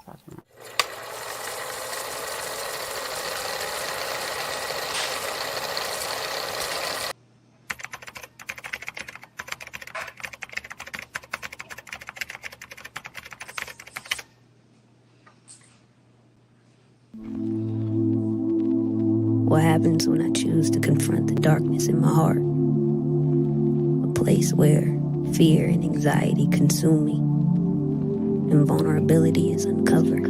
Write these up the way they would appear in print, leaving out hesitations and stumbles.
What happens when I choose to confront the darkness in my heart? A place where fear and anxiety consume me, and vulnerability is uncovered.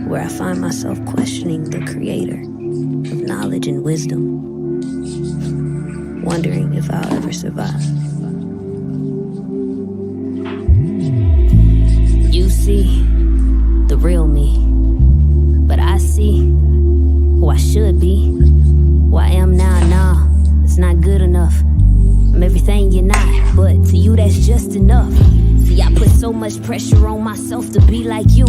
Where I find myself questioning the creator of knowledge and wisdom, wondering if I'll ever survive. You see the real me, but I see who I should be. Who I am now, nah, it's not good enough. I'm everything you're not, but to you that's just enough. See, I put so much pressure on myself to be like you,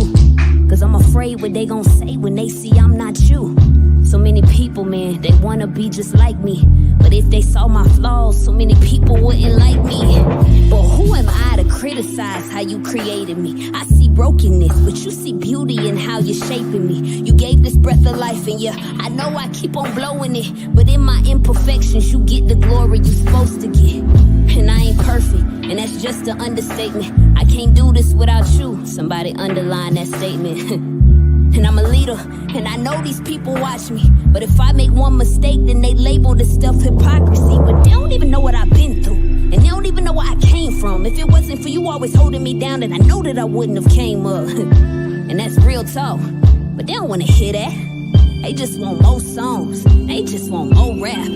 cause I'm afraid what they gon' say when they see I'm not you. So many people, man, they wanna be just like me, but if they saw my flaws, so many people wouldn't like me. But who am I to criticize how you created me? I see brokenness, but you see beauty in how you're shaping me. You gave this breath of life, and yeah, I know I keep on blowing it, but in my imperfections, you get the glory you're supposed to get. And I ain't perfect, and that's just an understatement. I can't do this without you. Somebody underline that statement. And I'm a leader, and I know these people watch me, but if I make one mistake, then they label this stuff hypocrisy. But they don't even know what I've been through, and they don't even know where I came from. If it wasn't for you always holding me down, then I know that I wouldn't have came up. And that's real talk, but they don't want to hear that. They just want more songs, they just want more rap.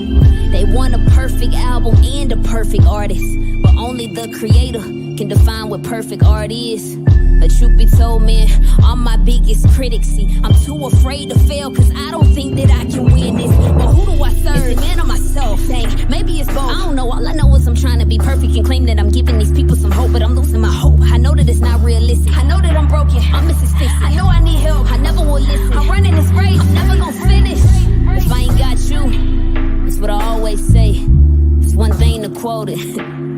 They want a perfect album and a perfect artist, but only the creator can define what perfect art is. But truth be told, man, I'm my biggest critic. See, I'm too afraid to fail, cause I don't think that I can win this. But who do I serve? Is it man or myself? Dang, maybe it's both. I don't know, all I know is I'm trying to be perfect and claim that I'm giving these people some hope, but I'm losing my hope. I know that it's not realistic, I know that I'm broken, I'm Mrs. Fix It. I know I need help, I never will listen. I'm running this race, I'm never gonna finish if I ain't got you. It's what I always say. It's one thing to quote it,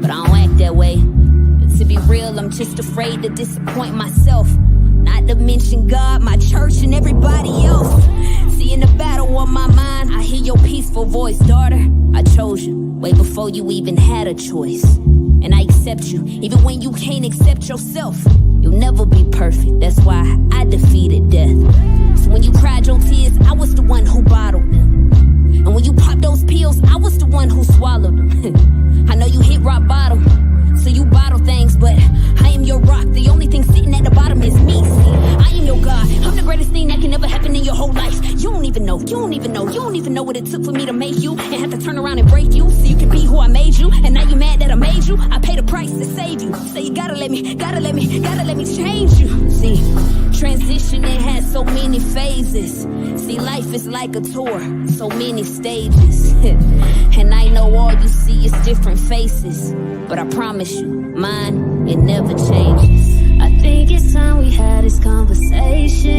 but I don't act that way. To be real, I'm just afraid to disappoint myself. Not to mention God, my church, and everybody else. See, in the battle on my mind, I hear your peaceful voice. Daughter, I chose you way before you even had a choice. And I accept you, even when you can't accept yourself. You'll never be perfect, that's why I defeated death. So when you cried your tears, I was the one who bottled them. And when you popped those pills, I was the one who swallowed them. I know you hit rock bottom, so you bottle things, but I am your rock. The only thing sitting at the bottom is me. See, I am your God. I'm the greatest thing that can ever happen in your whole life. You don't even know, you don't even know, you don't even know what it took for me to make you and have to turn around and break you so you can be who I made you. And now you mad that I made you. I paid a price to save you, so you gotta let me change you. See, transitioning has so many phases. See, life is like a tour, so many stages. And I know all you see is different faces, but I promise you, mine, it never changes. I think it's time we had this conversation.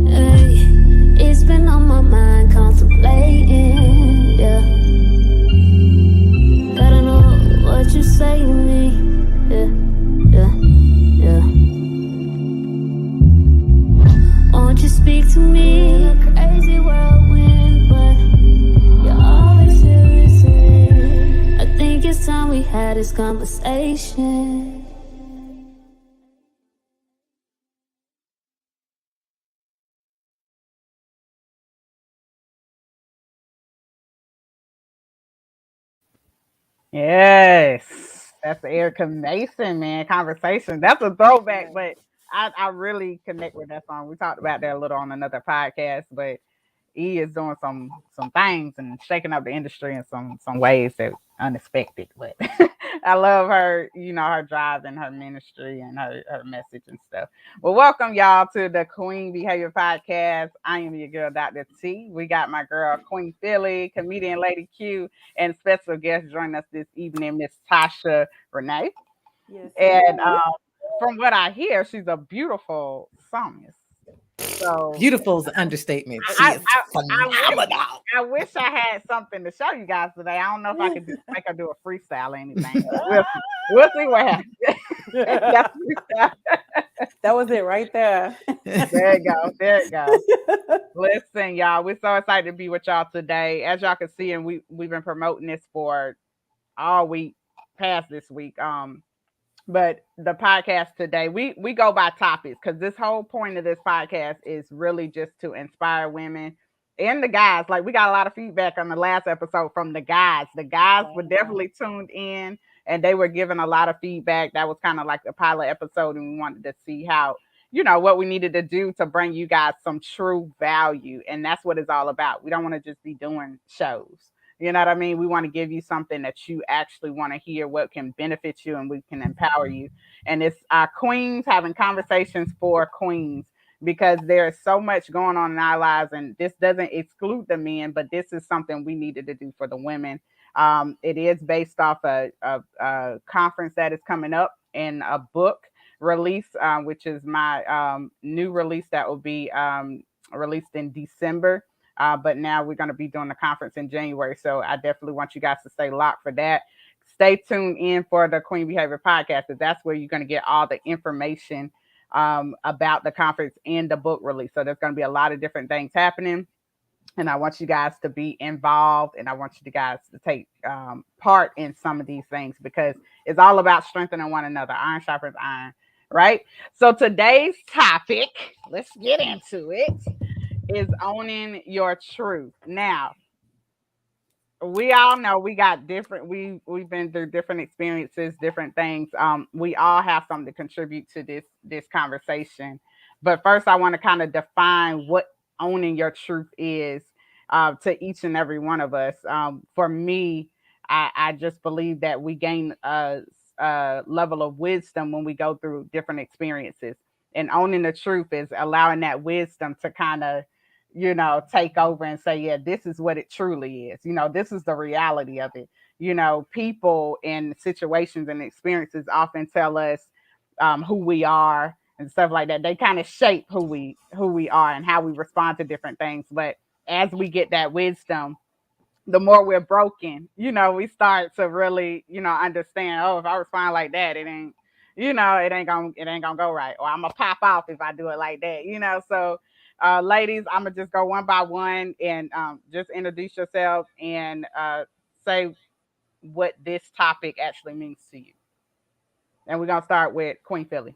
Hey, it's been on my mind, contemplating, yeah. Gotta know what you say to me, yeah, yeah, yeah. Won't you speak to me in a crazy whirlwind, but you're always here listening. I think it's time we had this conversation. Yes, that's Erica Mason, man. Conversation. That's a throwback, but I really connect with that song. We talked about that a little on another podcast, but he is doing some things and shaking up the industry in some ways that unexpected. But I love her, her drive and her ministry and her message and stuff. Well, welcome y'all to the Queen Behavior Podcast. I am your girl, Dr. T. We got my girl Queen Philly, comedian Lady Q, and special guest joining us this evening, Miss Tasha Renee. Yes. And from what I hear, she's a beautiful psalmist. So Beautiful is an understatement. She I, is I, I wish phenomenal. I wish I had something to show you guys today. I don't know if I could make her do a freestyle or anything, but we'll see. We'll see what happens. That's freestyle. That was it right there. There you go. There you go. Listen, y'all, we're so excited to be with y'all today. As y'all can see, and we've been promoting this for all week past this week. But the podcast today, we go by topics because this whole point of this podcast is really just to inspire women and the guys. Like we got a lot of feedback on the last episode from the guys. The guys were definitely tuned in and they were giving a lot of feedback. That was kind of like the pilot episode, and we wanted to see how, what we needed to do to bring you guys some true value. And that's what it's all about. We don't want to just be doing shows. You know what I mean? We want to give you something that you actually want to hear, what can benefit you and we can empower you. And it's our queens having conversations for queens because there is so much going on in our lives. And this doesn't exclude the men, but this is something we needed to do for the women. It is based off a conference that is coming up and a book release, which is my new release that will be released in December. But now we're going to be doing the conference in January. So I definitely want you guys to stay locked for that. Stay tuned in for the Queen Behavior Podcast, because that's where you're going to get all the information about the conference and the book release. So there's going to be a lot of different things happening. And I want you guys to be involved, and I want you guys to take part in some of these things because it's all about strengthening one another. Iron sharpens iron, right? So today's topic, let's get into it, is owning your truth. Now, we all know we got different, we've been through different experiences, different things. We all have something to contribute to this conversation. But first, I want to kind of define what owning your truth is to each and every one of us. For me, I just believe that we gain a level of wisdom when we go through different experiences. And owning the truth is allowing that wisdom to kind of, take over and say, yeah, this is what it truly is. This is the reality of it. People in situations and experiences often tell us who we are and stuff like that. They kind of shape who we are and how we respond to different things. But as we get that wisdom, the more we're broken, we start to really, understand, oh, if I respond like that, it ain't gonna go right. Or I'm gonna pop off if I do it like that, So ladies, I'm gonna just go one by one and just introduce yourself and say what this topic actually means to you. And we're gonna start with Queen Philly.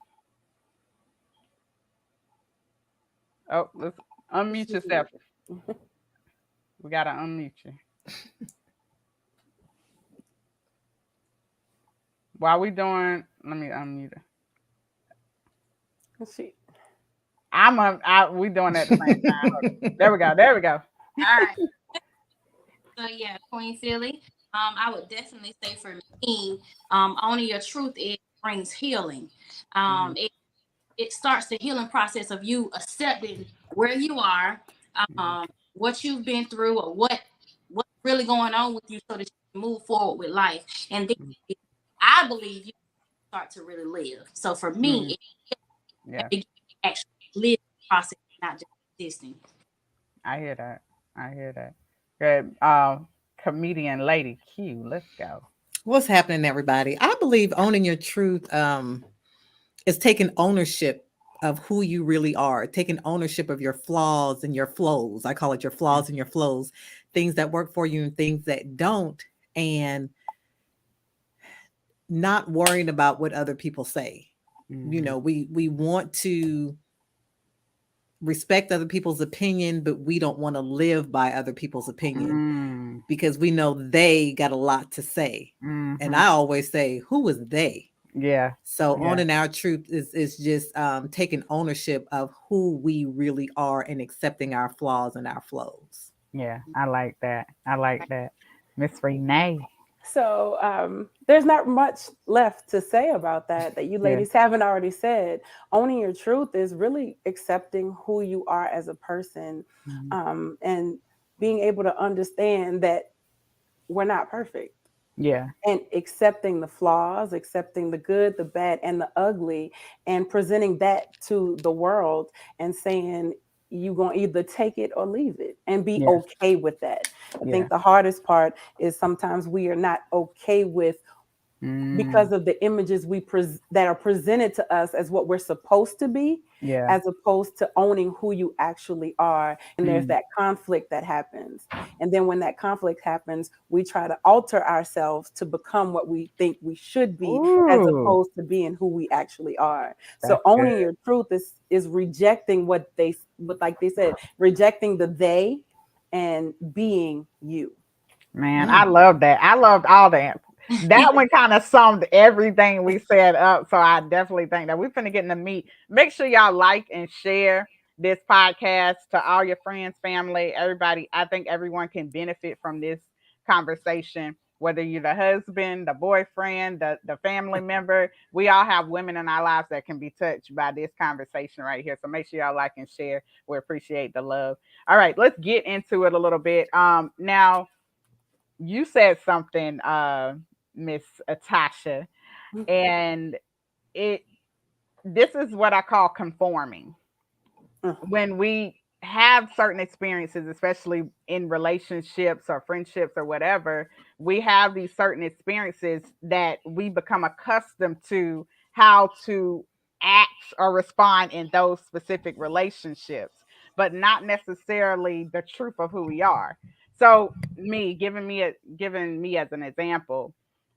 Oh, let's unmute yourself. We gotta unmute you. While we doing, let me unmute her. We doing it at the same time. There we go. All right. So yeah, Queen Philly. I would definitely say for me, owning your truth, it brings healing. It starts the healing process of you accepting where you are, what you've been through, or what's really going on with you, so that you can move forward with life. And then I believe you start to really live. So for me, it actually live the process, not just existing. I hear that. Good. Comedian Lady Q, let's go. What's happening, everybody? I believe owning your truth is taking ownership of who you really are, taking ownership of your flaws and your flows. I call it your flaws and your flows, things that work for you and things that don't, and not worrying about what other people say. We want to respect other people's opinion, but we don't want to live by other people's opinion because we know they got a lot to say. And I always say, who is they? Yeah. So owning our truth is just taking ownership of who we really are and accepting our flaws and our flows. Yeah, I like that. Miss Renee. So there's not much left to say about that you ladies haven't already said. Owning your truth is really accepting who you are as a person, and being able to understand that we're not perfect. Yeah. and accepting the flaws, accepting the good, the bad, and the ugly, and presenting that to the world and saying, you're going to either take it or leave it and be Yes. okay with that. I Yeah. think the hardest part is sometimes we are not okay with because of the images that are presented to us as what we're supposed to be, Yeah. as opposed to owning who you actually are. And there's Mm. that conflict that happens. And then when that conflict happens, we try to alter ourselves to become what we think we should be, as Ooh, opposed to being who we actually are. So that's owning good. your truth is rejecting what like they said, rejecting the they and being you. Man, I love that. I loved all that. That one kind of summed everything we said up. So I definitely think that we're finna get in the meat. Make sure y'all like and share this podcast to all your friends, family, everybody. I think everyone can benefit from this conversation. Whether you're the husband, the boyfriend, the family member, we all have women in our lives that can be touched by this conversation right here. So make sure y'all like and share. We appreciate the love. All right, let's get into it a little bit. Now you said something, Miss Tasha, and it this is what I call conforming. When we have certain experiences, especially in relationships or friendships or whatever, we have these certain experiences that we become accustomed to how to act or respond in those specific relationships, but not necessarily the truth of who we are. So me giving me as an example,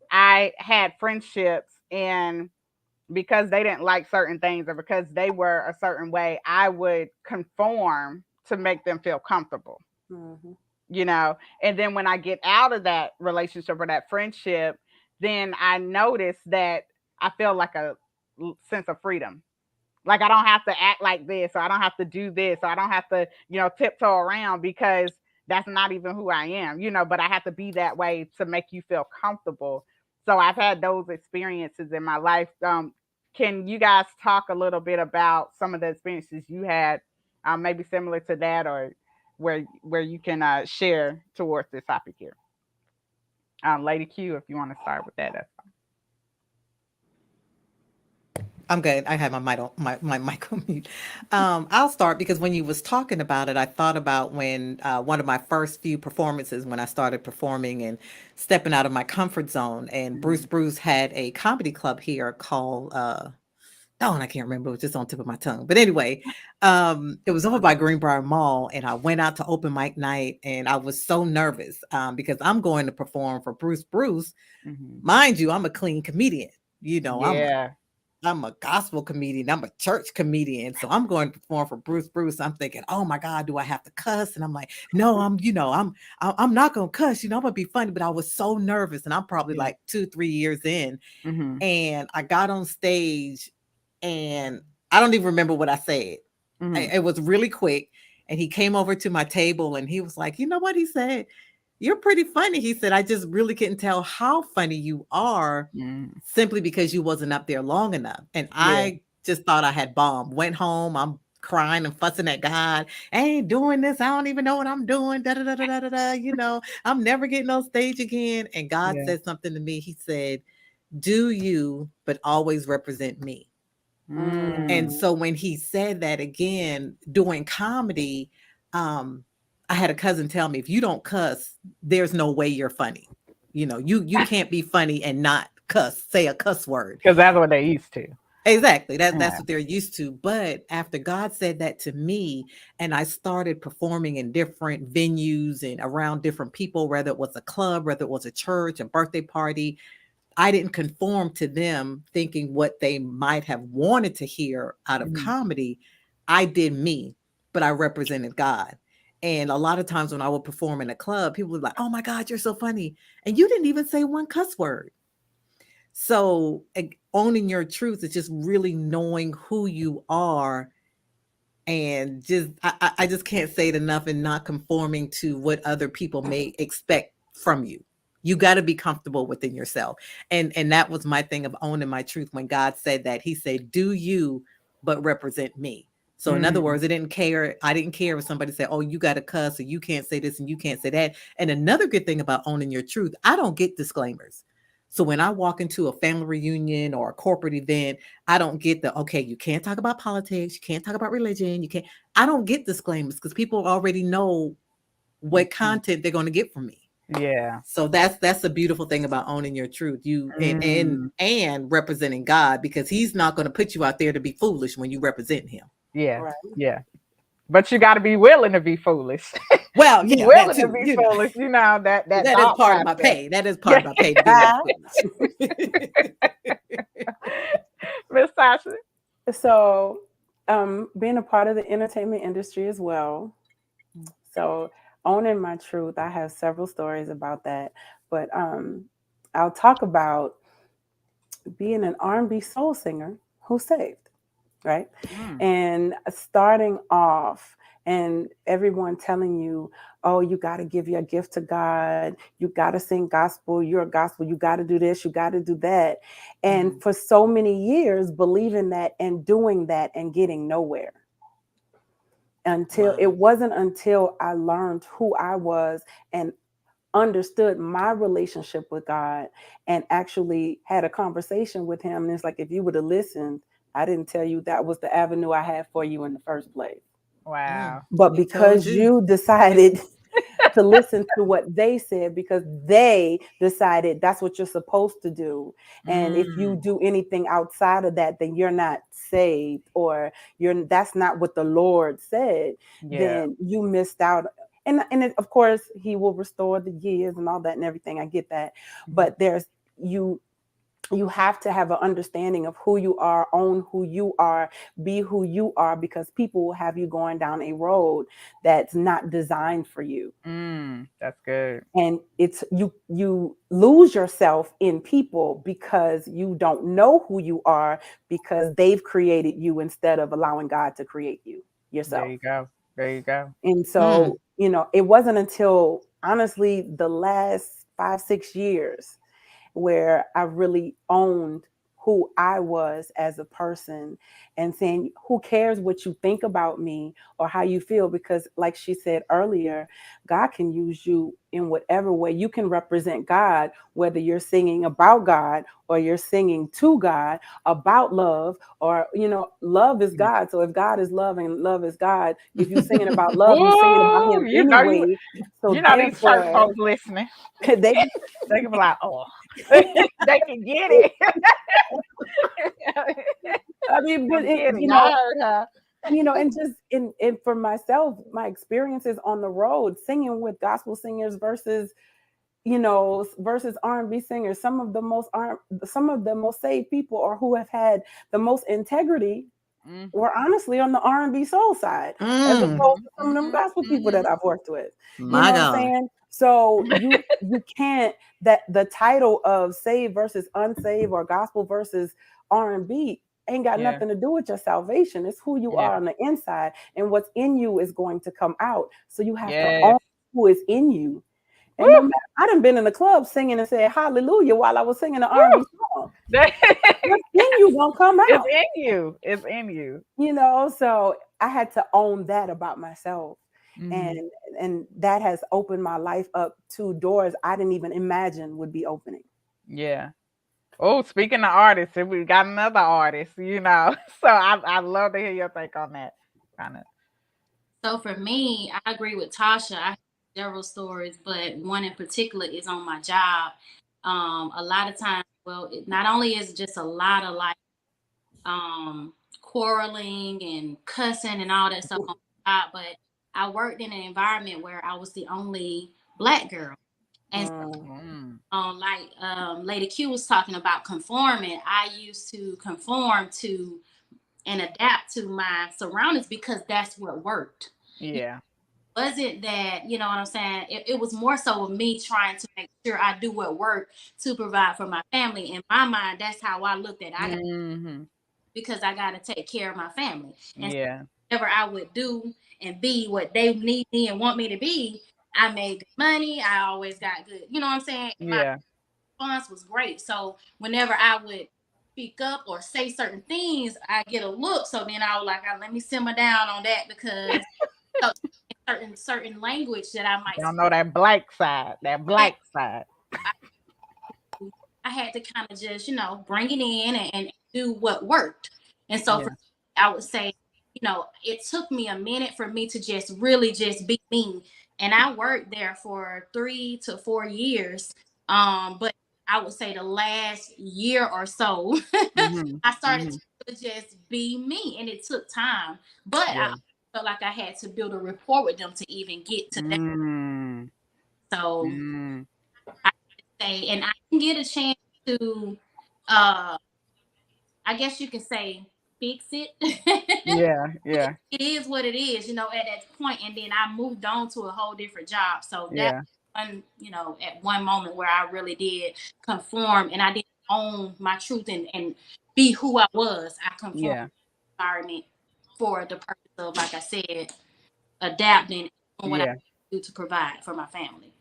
I had friendships, and because they didn't like certain things or because they were a certain way, I would conform to make them feel comfortable, Mm-hmm. And then when I get out of that relationship or that friendship, then I notice that I feel like a sense of freedom. Like I don't have to act like this, or I don't have to do this, or I don't have to, tiptoe around because that's not even who I am, but I have to be that way to make you feel comfortable. So I've had those experiences in my life. Can you guys talk a little bit about some of the experiences you had, maybe similar to that, or where you can share towards this topic here? Lady Q, if you want to start with that, that's fine. I'm good. I had my mic on mute. I'll start because when you was talking about it, I thought about when one of my first few performances when I started performing and stepping out of my comfort zone. And Bruce had a comedy club here called and I can't remember. It was just on the tip of my tongue. But anyway, it was over by Greenbrier Mall, and I went out to open mic night, and I was so nervous because I'm going to perform for Bruce. Mind you, I'm a clean comedian. Yeah. I'm a gospel comedian. I'm a church comedian. So I'm going to perform for Bruce. I'm thinking, oh my God, do I have to cuss? And I'm like, no, I'm not going to cuss, I'm going to be funny. But I was so nervous, and I'm probably like 2-3 years in. And I got on stage and I don't even remember what I said. It was really quick. And he came over to my table and he was like, you know what he said? You're pretty funny. He said, I just really couldn't tell how funny you are simply because you wasn't up there long enough. And I just thought I had bombed. Went home. I'm crying and fussing at God. I ain't doing this. I don't even know what I'm doing. I'm never getting on stage again. And God said something to me. He said, do you, but always represent me. And so when he said that again, doing comedy, I had a cousin tell me, if you don't cuss, there's no way you're funny. You can't be funny and not cuss, say a cuss word. Because that's what they're used to. Exactly. That's what they're used to. But after God said that to me, and I started performing in different venues and around different people, whether it was a club, whether it was a church, a birthday party, I didn't conform to them thinking what they might have wanted to hear out of comedy. I did me, but I represented God. And a lot of times when I would perform in a club, people would be like, oh my God, you're so funny. And you didn't even say one cuss word. So owning your truth is just really knowing who you are. And just, I just can't say it enough, and not conforming to what other people may expect from you. You got to be comfortable within yourself. And that was my thing of owning my truth. When God said that, he said, do you, but represent me. So in other words, I didn't care if somebody said, oh, you got to cuss, or you can't say this and you can't say that. And another good thing about owning your truth, I don't get disclaimers. So when I walk into a family reunion or a corporate event, I don't get okay, you can't talk about politics, you can't talk about religion, I don't get disclaimers because people already know what content they're going to get from me. Yeah. So that's a beautiful thing about owning your truth. You and representing God, because he's not going to put you out there to be foolish when you represent him. Yeah. Right. Yeah. But you got to be willing to be foolish. Well, yeah, willing to be foolish. You know, that is part of my pay. That is part of my pay to be foolish. Miss Tasha. So, being a part of the entertainment industry as well. So, owning my truth, I have several stories about that. But I'll talk about being an R&B soul singer who's saved. Right. And starting off and everyone telling you, oh, you got to give your gift to God. You got to sing gospel. You're a gospel. You got to do this. You got to do that. And for so many years, believing that and doing that and getting nowhere. It wasn't until I learned who I was and understood my relationship with God and actually had a conversation with him. And it's like, if you would have listened, I didn't tell you that was the avenue I had for you in the first place. Wow. But because you decided to listen to what they said, because they decided that's what you're supposed to do. And if you do anything outside of that, then you're not saved, or that's not what the Lord said, then you missed out. And of course, he will restore the years and all that and everything. I get that. But you have to have an understanding of who you are, own who you are, be who you are, because people will have you going down a road that's not designed for you. That's good. And it's you lose yourself in people because you don't know who you are, because they've created you instead of allowing God to create you yourself. There you go. And so, it wasn't until honestly the last 5-6 years where I really owned who I was as a person and saying, who cares what you think about me or how you feel? Because like she said earlier, God can use you in whatever way. You can represent God, whether you're singing about God or you're singing to God about love, or, love is God. So if God is love and love is God, if you're singing about love, you're singing about him anyway. So these church folks listening. They can be like, oh, they can get it. I mean, but and just in for myself, my experiences on the road singing with gospel singers versus R&B singers, some of the most saved people, or who have had the most integrity, were honestly on the R&B soul side, as opposed to some of them gospel people that I've worked with. My God. What I'm saying? So you can't, that the title of saved versus unsaved or gospel versus R&B ain't got nothing to do with your salvation. It's who you are on the inside, and what's in you is going to come out. So you have to own who is in you. And no matter, I done been in the club singing and said hallelujah while I was singing the R&B song. What's in you gonna come out. It's in you. So I had to own that about myself. And that has opened my life up to doors I didn't even imagine would be opening. Yeah. Oh, speaking of artists, we got another artist, So I'd love to hear your take on that. So for me, I agree with Tasha. I have several stories, but one in particular is on my job. A lot of times, not only is it just a lot of quarreling and cussing and all that stuff on my job, but I worked in an environment where I was the only Black girl. And Lady Q was talking about conforming. I used to conform to and adapt to my surroundings because that's what worked. Yeah. Wasn't that, you know what I'm saying? It was more so of me trying to make sure I do what worked to provide for my family. In my mind, that's how I looked at it. Because I got to take care of my family. And so whatever I would do and be what they need me and want me to be, I made good money. I always got good, you know what I'm saying? My response was great. So whenever I would speak up or say certain things, I get a look. So then I was like, let me simmer down on that, because so, certain language that I might You don't know that black side. That black side. I had to kind of just, bring it in and do what worked. And so Yeah. I would say, it took me a minute for me to just really just be me. And I worked there for 3 to 4 years. But I would say the last year or so, Mhm. I started to just be me, and it took time. But Yeah. I felt like I had to build a rapport with them to even get to that. Mm. So Mm. I say, and I can get a chance to, I guess you can say, fix it. Yeah. Yeah. It is what it is, at that point. And then I moved on to a whole different job. So Yeah. that's at one moment where I really did conform, and I didn't own my truth and be who I was. I conformed Yeah. to the environment for the purpose of, like I said, adapting on what I Yeah. do to provide for my family.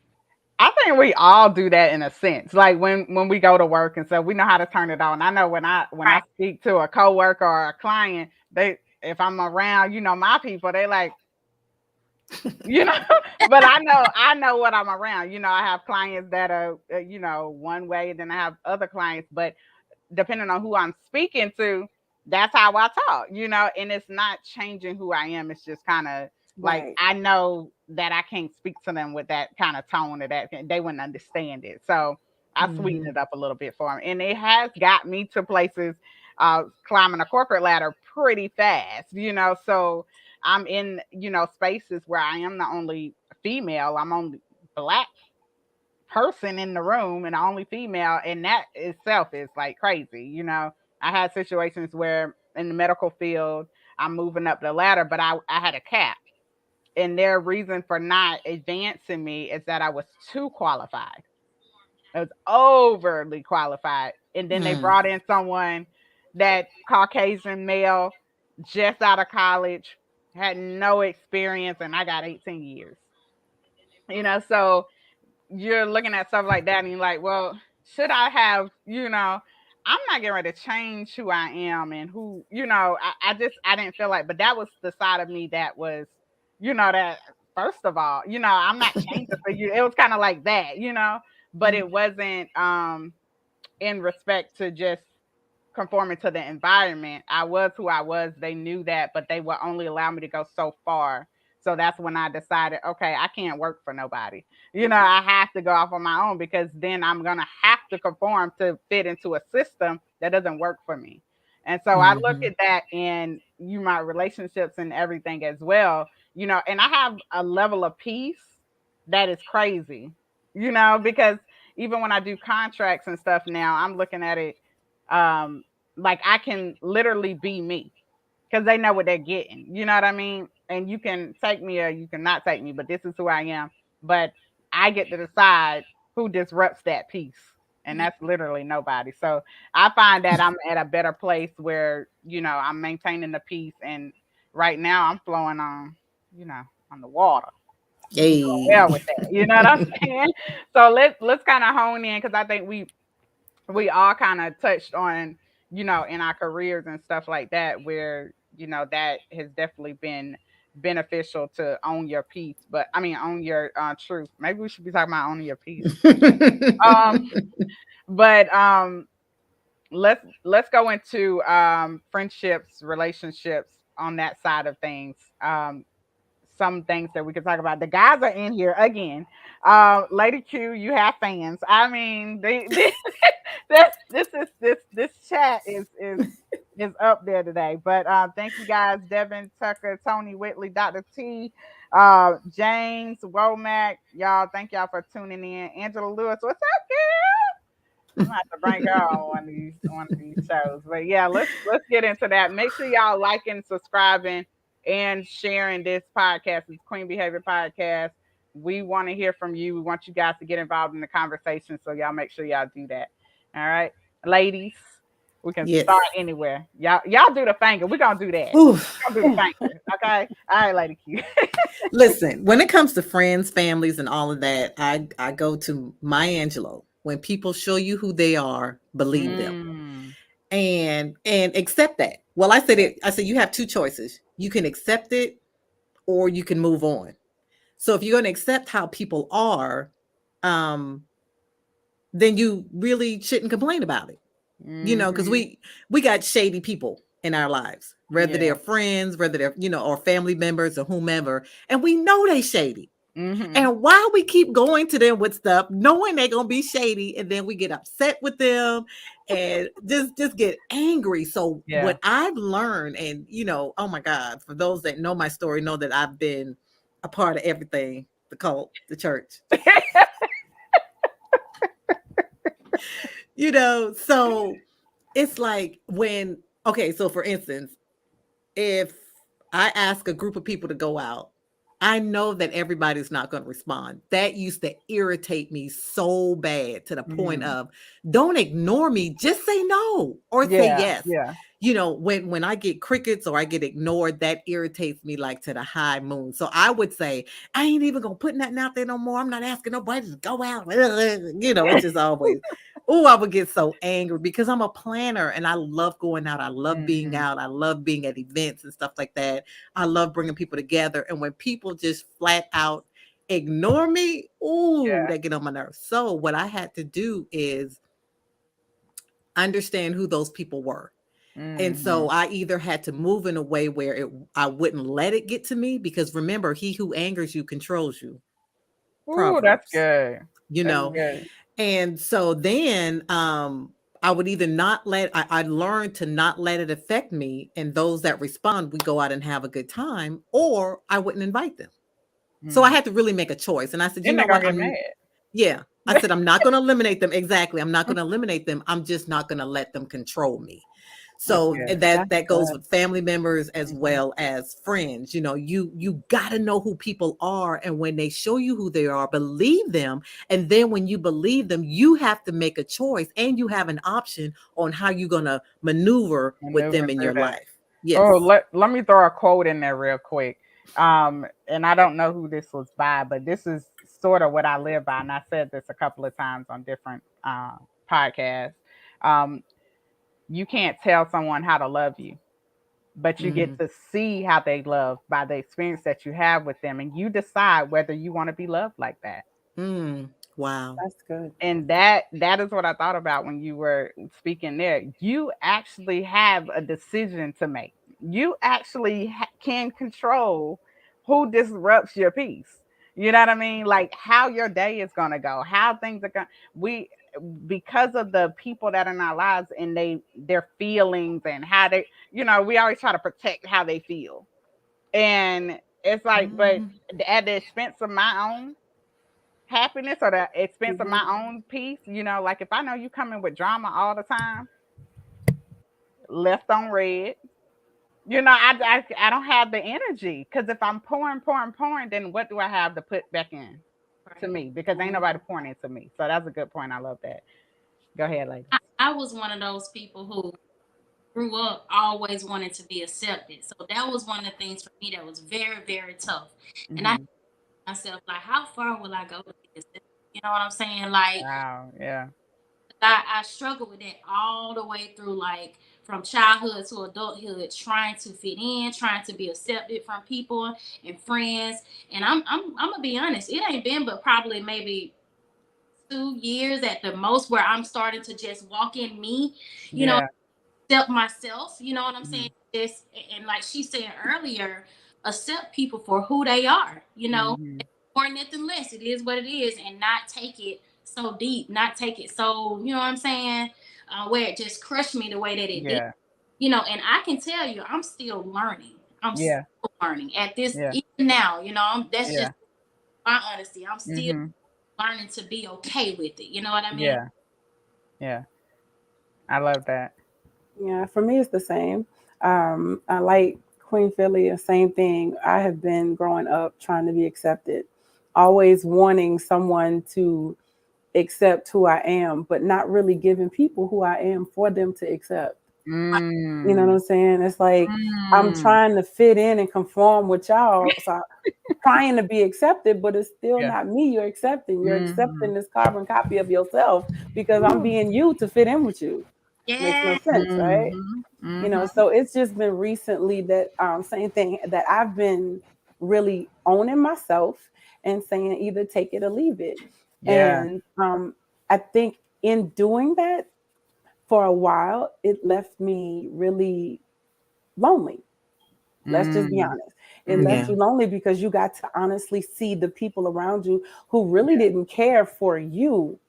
I think we all do that in a sense. Like when we go to work and stuff, we know how to turn it on. I know when I Right. speak to a coworker or a client, if I'm around, my people, they like, but I know what I'm around. I have clients that are, one way, and then I have other clients, but depending on who I'm speaking to, that's how I talk, and it's not changing who I am. It's just kind of like, Right. I know that I can't speak to them with that kind of tone, or that they wouldn't understand it. So I sweeten it up a little bit for them. And it has got me to places, climbing a corporate ladder pretty fast, so I'm in, spaces where I am the only female. I'm only Black person in the room and the only female, and that itself is like crazy. I had situations where in the medical field, I'm moving up the ladder, but I had a cap, and their reason for not advancing me is that I was too qualified. I was overly qualified. And then they brought in someone, that Caucasian male, just out of college, had no experience, and I got 18 years. So you're looking at stuff like that and you're like, well, should I have, I'm not getting ready to change who I am and who, I didn't feel like, but that was the side of me that was, that first of all, I'm not changing for you. It was kind of like that, but it wasn't in respect to just conforming to the environment. I was who I was. They knew that, but they would only allow me to go so far. So that's when I decided, okay, I can't work for nobody. I have to go off on my own, because then I'm going to have to conform to fit into a system that doesn't work for me. And so I look at that in my relationships and everything as well, and I have a level of peace that is crazy, because even when I do contracts and stuff now, I'm looking at it like I can literally be me, because they know what they're getting. You know what I mean? And you can take me or you can not take me, but this is who I am. But I get to decide who disrupts that peace. And that's literally nobody. So I find that I'm at a better place where, I'm maintaining the peace. And right now I'm flowing on, on the water. Hey. Well with that. You know what I'm saying? So let's kind of hone in, because I think we all kind of touched on, in our careers and stuff like that, where, that has definitely been beneficial to own your peace. But I mean, own your truth. Maybe we should be talking about owning your peace. But let's go into friendships, relationships on that side of things. Some things that we could talk about. The guys are in here again. Lady Q, you have fans. I mean, this chat is up there today. But thank you guys, Devin, Tucker, Tony Whitley, Dr. T, James, Womack. Y'all, thank y'all for tuning in. Angela Lewis, what's up, girl? I'm gonna have to bring her on one of these shows. But yeah, let's get into that. Make sure y'all liking, subscribing, and sharing this podcast. It's Queen Behavior Podcast. We want to hear from you. We want you guys to get involved in the conversation. So y'all make sure y'all do that. All right, ladies, we can start anywhere. Y'all do the finger. We're gonna do that. We're gonna do the finger. Okay. All right, Lady Q. Listen, when it comes to friends, families, and all of that, I go to Maya Angelou. When people show you who they are, believe them. and accept that. Well, I said you have two choices. You can accept it or you can move on. So if you're going to accept how people are, then you really shouldn't complain about it. Because we got shady people in our lives, whether they're friends, whether they're, or family members or whomever, and we know they shady. And why we keep going to them with stuff, knowing they're gonna be shady, and then we get upset with them and just get angry. So what I've learned, and oh my God, for those that know my story, know that I've been a part of everything, the cult, the church. So it's like so for instance, if I ask a group of people to go out, I know that everybody's not going to respond. That used to irritate me so bad to the point of, don't ignore me, just say no or say yes. Yeah. When I get crickets or I get ignored, that irritates me like to the high moon. So I would say, I ain't even going to put nothing out there no more. I'm not asking nobody to go out. It's just always, I would get so angry because I'm a planner and I love going out. I love being out. I love being at events and stuff like that. I love bringing people together. And when people just flat out ignore me, they get on my nerves. So what I had to do is understand who those people were. And so I either had to move in a way where I wouldn't let it get to me, because remember, he who angers you controls you. Oh, that's good. Good. And so then I would either I learned to not let it affect me, and those that respond, we go out and have a good time, or I wouldn't invite them. So I had to really make a choice. And I said, what? I said, I'm not going to eliminate them. Exactly. I'm not going to eliminate them. I'm just not going to let them control me. So that goes with family members as well as friends. You got to know who people are. And when they show you who they are, believe them. And then when you believe them, you have to make a choice, and you have an option on how you're going to maneuver with them in your life. Yes. Oh, let me throw a quote in there real quick. And I don't know who this was by, but this is sort of what I live by. And I said this a couple of times on different podcasts. You can't tell someone how to love you, but you get to see how they love by the experience that you have with them. And you decide whether you want to be loved like that. Wow. That's good. And that is what I thought about when you were speaking there. You actually have a decision to make. You actually can control who disrupts your peace. You know what I mean? Like how your day is going to go, how things are going. Because of the people that are in our lives and their feelings and how they, we always try to protect how they feel. And it's like, but at the expense of my own happiness or the expense of my own peace, like if I know you coming with drama all the time, left on red, I don't have the energy, because if I'm pouring, then what do I have to put back in to me? Because ain't nobody pouring into me. So that's a good point. I love that. Go ahead, lady. I was one of those people who grew up always wanted to be accepted. So that was one of the things for me that was very, very tough. And I myself, like, how far will I go with this? You know what I'm saying? Like, wow, yeah. I struggled with it all the way through, like from childhood to adulthood, trying to fit in, trying to be accepted from people and friends. And I'm gonna be honest, it ain't been but probably maybe 2 years at the most where I'm starting to just walk in me, you know, accept myself. You know what I'm saying? This, and like she said earlier, accept people for who they are. Or nothing less. It is what it is, and not take it so deep, not take it so, you know what I'm saying, where it just crushed me the way that it did. And I can tell you, I'm still learning. I'm still learning at this even now. That's just my honesty. I'm still learning to be okay with it. You know what I mean? Yeah. I love that. Yeah, for me, it's the same. I like Queen Philly, the same thing. I have been growing up trying to be accepted, always wanting someone to accept who I am, but not really giving people who I am for them to accept. You know what I'm saying? It's like I'm trying to fit in and conform with y'all. So I'm trying to be accepted, but it's still not me you're accepting. You're accepting this carbon copy of yourself because I'm being you to fit in with you. Makes no Yeah. sense, right? You know, Mhm. so it's just been recently that same thing that I've been really owning myself and saying either take it or leave it. Yeah. And I think in doing that for a while, it left me really lonely. Let's just be Mm. honest. It left Mhm. Yeah. you lonely because you got to honestly see the people around you who really didn't care for you.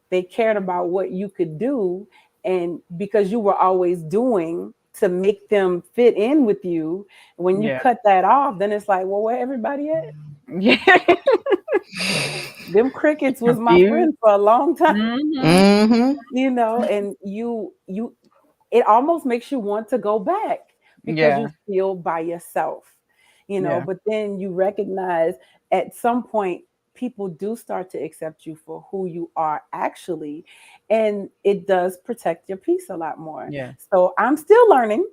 They cared about what you could do. And because you were always doing to make them fit in with you, when you Yeah. cut that off, then it's like, well, where everybody at? Yeah. Them crickets was my Confused. friend for a long time, Mhm. Mm-hmm. you know, and you it almost makes you want to go back because you Yeah. feel by yourself, you know, Yeah. but then you recognize at some point people do start to accept you for who you are actually, and it does protect your peace a lot more. Yeah. So I'm still learning,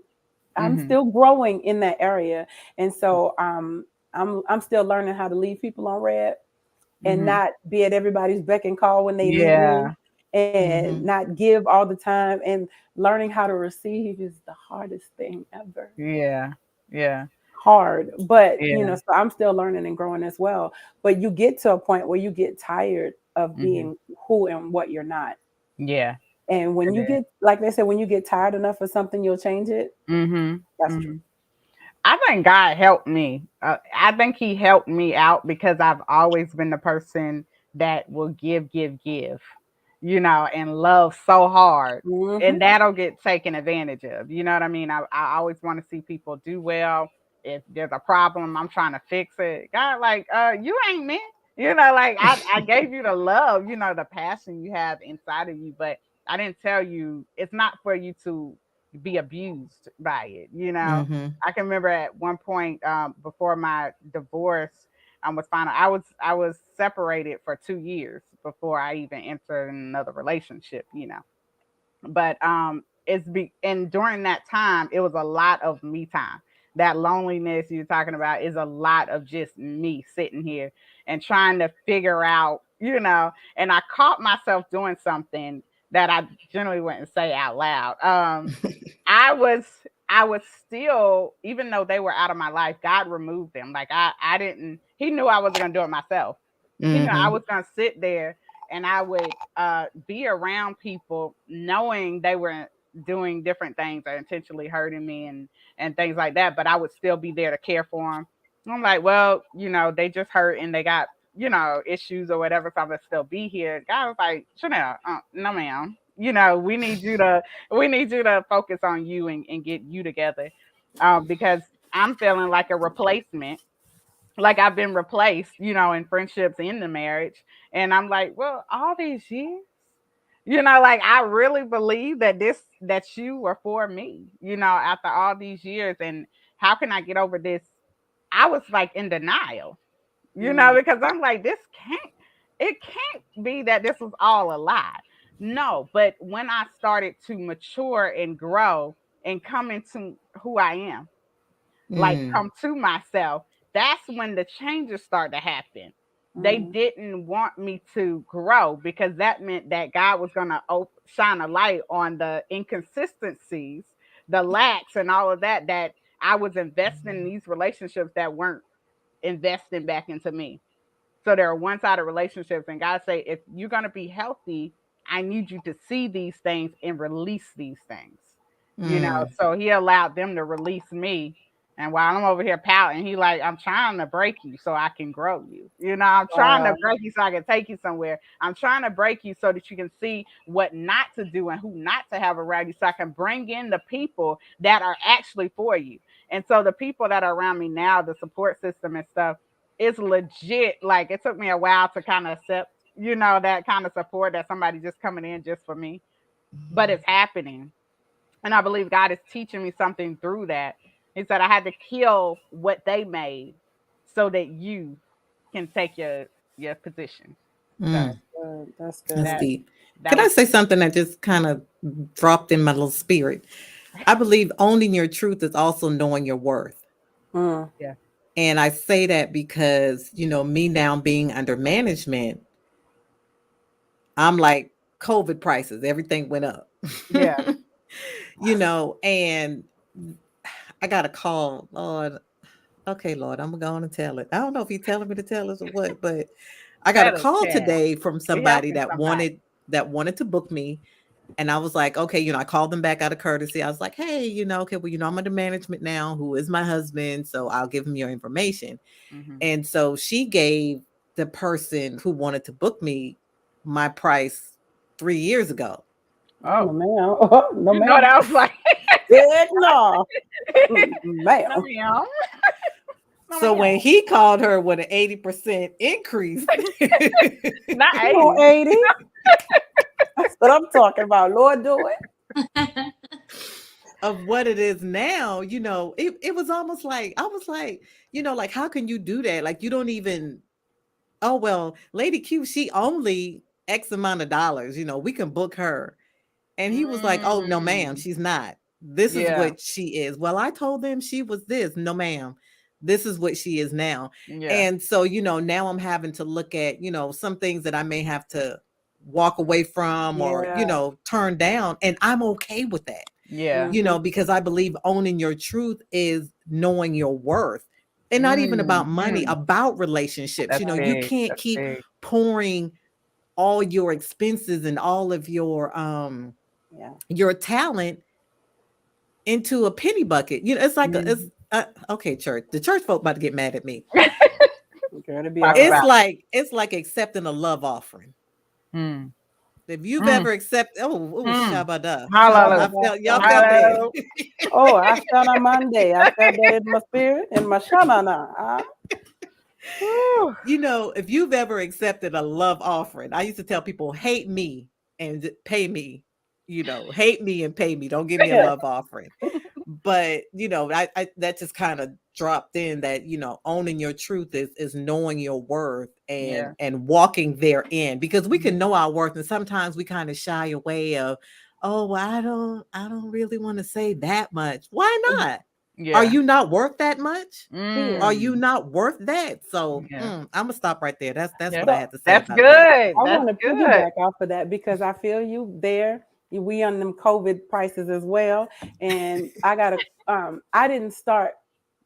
I'm Mhm. still growing in that area, and so I'm still learning how to leave people on red and Mhm. not be at everybody's beck and call when they need me Yeah. and Mm-hmm. not give all the time, and learning how to receive is the hardest thing ever. Yeah. Yeah. Hard, but you know, Yeah. so I'm still learning and growing as well. But you get to a point where you get tired of Mhm. being who and what you're not. Yeah. And when It you is. get, like they said, when you get tired enough of something, you'll change it. Mhm. That's true. Mhm. I think God helped me. I think He helped me out because I've always been the person that will give, give, give, and love so hard. Hmm. And that'll get taken advantage of. You know what I mean? I always want to see people do well. If there's a problem, I'm trying to fix it. God, like, you ain't me. Like I gave you the love, the passion you have inside of you, but I didn't tell you it's not for you to be abused by it. Mm-hmm. I can remember at one point before my divorce was final. I was separated for 2 years before I even entered another relationship. But and during that time, it was a lot of me time. That loneliness you're talking about is a lot of just me sitting here and trying to figure out. And I caught myself doing something that I generally wouldn't say out loud. I was I was still, even though they were out of my life, God removed them. Like I didn't he knew I wasn't gonna do it myself. He knew I Mm-hmm. was gonna sit there and I would be around people knowing they were doing different things or intentionally hurting me and things like that, but I would still be there to care for them. I'm like, well, they just hurt and they got, issues or whatever, so I'm gonna still be here. God was like, Chanel, no ma'am. We need you to focus on you and get you together. Because I'm feeling like a replacement, like I've been replaced, in friendships in the marriage. And I'm like, well, all these years, like I really believe that you were for me, after all these years. And how can I get over this? I was like in denial, Mm. because I'm like, it can't be that this was all a lie. No, but when I started to mature and grow and come into who I am, like Mm. come to myself, that's when the changes start to happen. They Mm. didn't want me to grow because that meant that God was going to shine a light on the inconsistencies, the lacks, and all of that I was investing in these relationships that weren't investing back into me. So there are one-sided relationships, and God say, if you're going to be healthy, I need you to see these things and release these things. Mm. So He allowed them to release me, and while I'm over here pouting, He like, I'm trying to break you so I can grow you. I'm trying to Wow. break you so I can take you somewhere. I'm trying to break you so that you can see what not to do and who not to have around you, so I can bring in the people that are actually for you. And so the people that are around me now, the support system and stuff, is legit. Like it took me a while to kind of accept, that kind of support, that somebody just coming in just for me. But it's happening. And I believe God is teaching me something through that. He said I had to kill what they made so that you can take your position. So Mm. Good. That's That's that good. deep. that Can was I say something that just kind of dropped in my little spirit? I believe owning your truth is also knowing your worth. Mm. yeah. And I say that because, me now being under management, I'm like COVID prices, everything went up. Yeah. And I got a call, Lord. Okay, Lord, I'm going to tell it. I don't know if he's telling me to tell us or what, but I got a call today from somebody that wanted to book me. And I was like, okay, I called them back out of courtesy. I was like, hey, okay, well, I'm under management now, who is my husband. So I'll give him your information. Mhm. And so she gave the person who wanted to book me my price 3 years ago. Oh, man. Oh, no, man. No, that was like, Heck no. Man. no, ma'am. No, So ma'am. when he called her with an 80% increase, Not Come on, 80. 80. That's what I'm talking about. Lord, do it. of what it is now, it was almost like, I was like, like, how can you do that? Like, you don't even, oh, well, Lady Q, she only X amount of dollars, we can book her. And he was like, oh, no, ma'am, she's not. This is what she is. Well, I told them she was this. No, ma'am. This is what she is now. Yeah. And so, now I'm having to look at, some things that I may have to walk away from or, turn down. And I'm okay with that. Yeah. Because I believe owning your truth is knowing your worth. And not even about money, about relationships. That's you big. can't That's keep big. pouring all your expenses and all of your talent into a penny bucket. It's like okay, church. The church folk about to get mad at me. It's like accepting a love offering. Mm. If you've ever accepted, Shabada. Hallelujah. Y'all felt that. Oh, I felt on Monday. I felt that in my spirit, in my shamana. If you've ever accepted a love offering, I used to tell people, hate me and pay me. Hate me and pay me. Don't give me a love offering. But I that just kind of dropped in that owning your truth is knowing your worth and walking therein, because we can know our worth, and sometimes we kind of shy away of, oh, I don't really want to say that much. Why not? Yeah. Are you not worth that much? Are Mm. you not worth that? So I'm gonna stop right there. That's what I had to say. That's about good. that. I want to piggyback off of that because I feel you there. We on them COVID prices as well, and I didn't start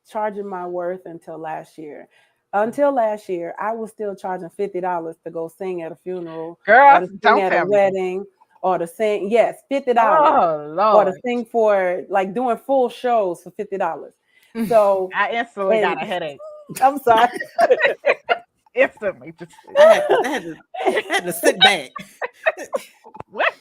charging my worth until last year. Until last year, I was still charging $50 to go sing at a funeral, Girl, or to sing at a wedding, or to sing. Yes, $50. Oh, Lord. Or to sing for like doing full shows for $50. So I instantly got a headache. I'm sorry. Instantly. I had to sit back. What?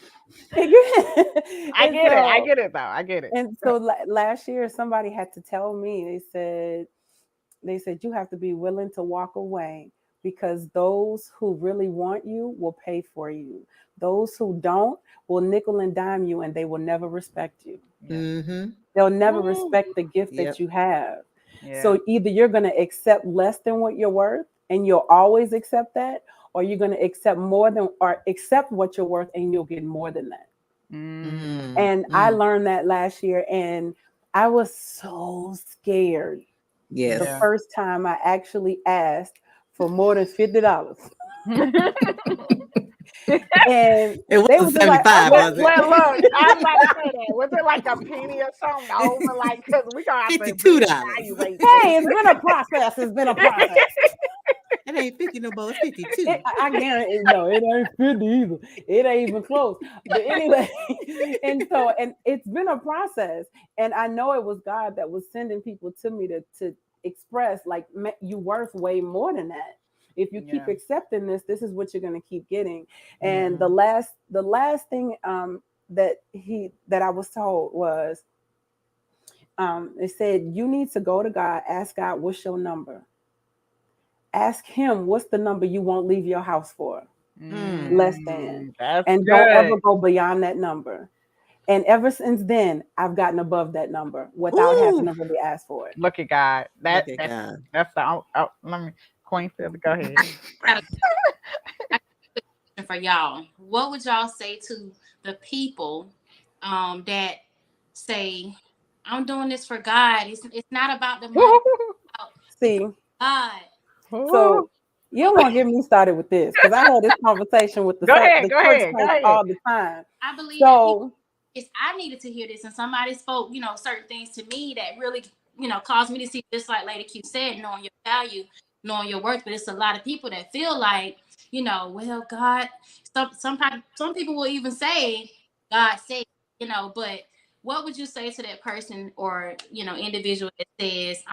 I get it though. I get it. And so last year, somebody had to tell me, they said you have to be willing to walk away, because those who really want you will pay for you. Those who don't will nickel and dime you, and they will never respect you. Mm-hmm. They'll never respect the gift that you have. Yeah. So either you're going to accept less than what you're worth, and you'll always accept that, or you're going to accept more than, or accept what you're worth, and you'll get more than that. And I learned that last year, and I was so scared. Yes. The first time I actually asked for more than $50. And it wasn't 75, like, was it? Well, look, I'm about to say that. Was it like a penny or something over? Like, because we gonna have $52. Hey, it's been a process. It's been a process. It ain't 50 no more. It's 52. I guarantee no, it ain't 50 either. It ain't even close. But anyway, and it's been a process, and I know it was God that was sending people to me to express, like, you worth way more than that. If you keep accepting this is what you're going to keep getting. And the last thing that I was told was, it said, you need to go to God, ask God, what's your number? Ask him, what's the number you won't leave your house for? Less than. And don't ever go beyond that number. And ever since then, I've gotten above that number without having to really ask for it. Look at God. God. That's the let me, Queen Phil, go ahead. For y'all, what would y'all say to the people that say, I'm doing this for God? It's not about the money. See, God. So you don't want to get me started with this, because I had this conversation with the church go ahead. all the time. I believe so. I needed to hear this, and somebody spoke, certain things to me that really, caused me to see, just like Lady Q said, knowing your value, knowing your worth. But it's a lot of people that feel like, well, God, some people will even say, God said, but what would you say to that person or, individual that says,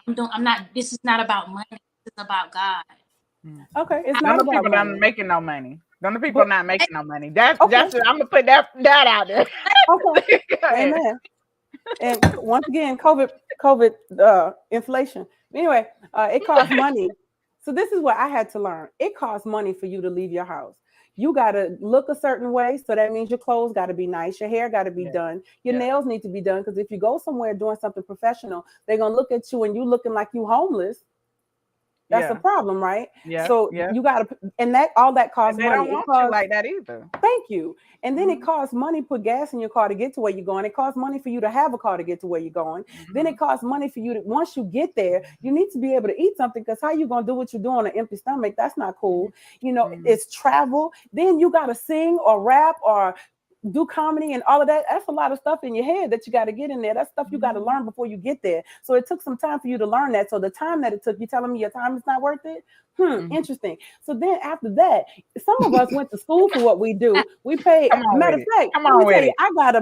this is not about money, this is about God. Okay, it's None not of about people not money. making no money. None of people But- not making no money. That's Okay. I'm gonna put that out there. Okay. Go ahead. Amen. And once again, COVID, inflation. Anyway, it costs money. So this is what I had to learn. It costs money for you to leave your house. You got to look a certain way. So that means your clothes got to be nice. Your hair got to be Yeah. done. Your Yeah. nails need to be done. Because if you go somewhere doing something professional, they're going to look at you and you looking like you homeless. That's Yeah. a problem, right? Yeah. So Yeah. you got to, and that all that costs They money. don't It want you costs, like that either. thank you. And then it Mhm. costs money to put gas in your car to get to where you're going. It costs money for you to have a car to get to where you're going. Then it costs money for you to, once you get there, you need to be able to eat something, because how you going to do what you do on an empty stomach? That's not cool. It's travel. Then you got to sing or rap or do comedy and all of that. That's a lot of stuff in your head that you got to get in there. That's stuff you got to learn before you get there. So it took some time for you to learn that. So the time that it took, you telling me your time is not worth it? Interesting. So then after that, some of us went to school for what we do. We paid. Matter of fact, let me tell you, I got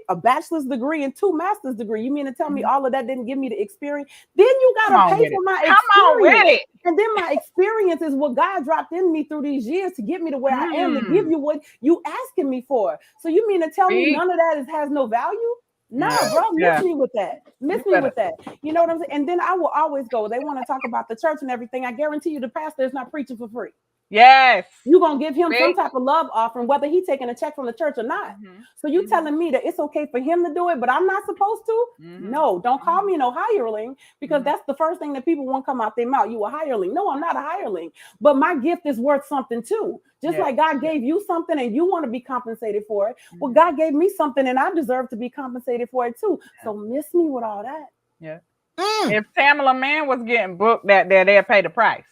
a bachelor's degree and 2 master's degree. You mean to tell me all of that didn't give me the experience? Then you got to pay for my experience. Come on with it. And then my experience is what God dropped in me through these years to get me to where I am, to give you what you asking me for. So you mean to tell me none of that has no value? No, bro, miss me with that. Miss me with that. You know what I'm saying? And then I will always go. They want to talk about the church and everything. I guarantee you the pastor is not preaching for free. Yes. You're going to give him some type of love offering, whether he's taking a check from the church or not. So you telling me that it's okay for him to do it, but I'm not supposed to? No, don't call me no hireling, because that's the first thing that people want to come out their mouth. You a hireling. No, I'm not a hireling, but my gift is worth something too. Just like God gave you something and you want to be compensated for it. Well, God gave me something and I deserve to be compensated for it too. So miss me with all that. Yeah. If Tamala Mann was getting booked that day, they'd pay the price.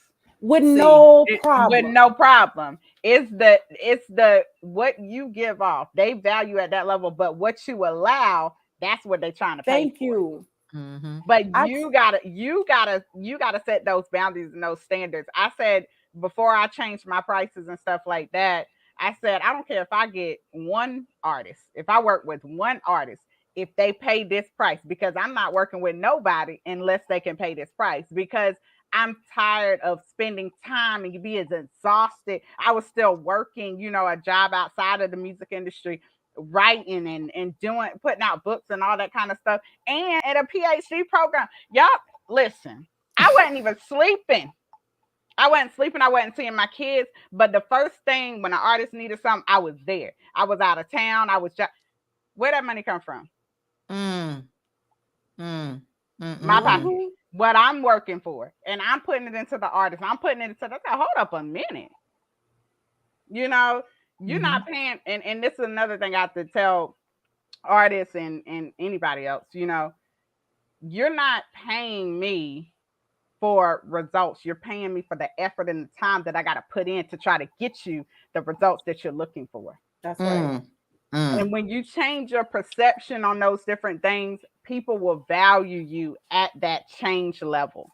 With no problem. It's the what you give off. They value at that level, but what you allow, that's what they're trying to pay. Thank you. But you gotta set those boundaries and those standards. I said before I changed my prices and stuff like that, I said I don't care if I get one artist, if I work with one artist, if they pay this price, because I'm not working with nobody unless they can pay this price, because I'm tired of spending time and being exhausted. I was still working, a job outside of the music industry, writing and putting out books and all that kind of stuff, and at a PhD program. Y'all, listen, I wasn't even sleeping. I wasn't seeing my kids. But the first thing when an artist needed something, I was there. I was out of town. Where that money come from? My pocket. What I'm working for, and I'm putting it into the artist. I'm putting it into hold up a minute. You're not paying, and this is another thing I have to tell artists and anybody else, you're not paying me for results. You're paying me for the effort and the time that I got to put in to try to get you the results that you're looking for. That's right. And when you change your perception on those different things, people will value you at that change level.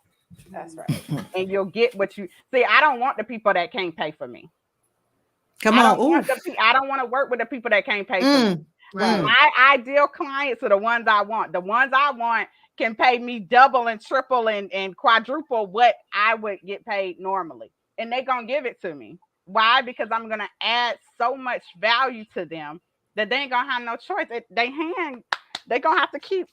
That's right. And you'll get what you see. I don't want the people that can't pay for me. I don't want to work with the people that can't pay for me. Right. My ideal clients are the ones I want. The ones I want can pay me double and triple and quadruple what I would get paid normally. And they're going to give it to me. Why? Because I'm going to add so much value to them that they ain't going to have no choice. They're going to have to keep.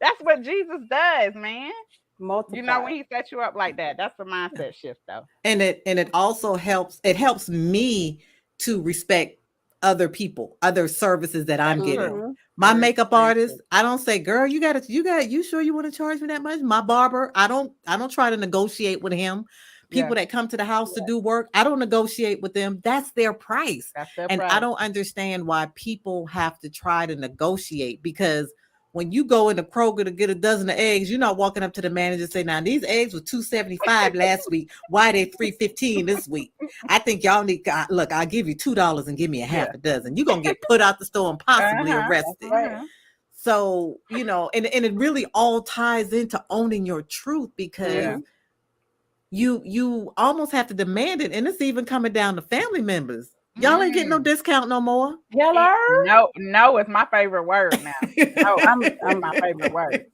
That's what Jesus does, man. Multiply. When he sets you up like that, that's the mindset shift, though. And it also helps. It helps me to respect other people, other services that I'm getting. My makeup artist, I don't say, girl, you sure you want to charge me that much? My barber, I don't try to negotiate with him. People that come to the house to do work, I don't negotiate with them. That's their price. That's their price. price. I don't understand why people have to try to negotiate, because when you go into Kroger to get a dozen of eggs, you're not walking up to the manager and say, now these eggs were $2.75 last week. Why are they $3.15 this week? I think y'all need, look, I'll give you $2 and give me a half a dozen. You're going to get put out the store and possibly arrested. Right. So, you know, and it really all ties into owning your truth, because you almost have to demand it. And it's even coming down to family members. Y'all ain't getting no discount no more. No, it's my favorite word now. No, I'm my favorite word.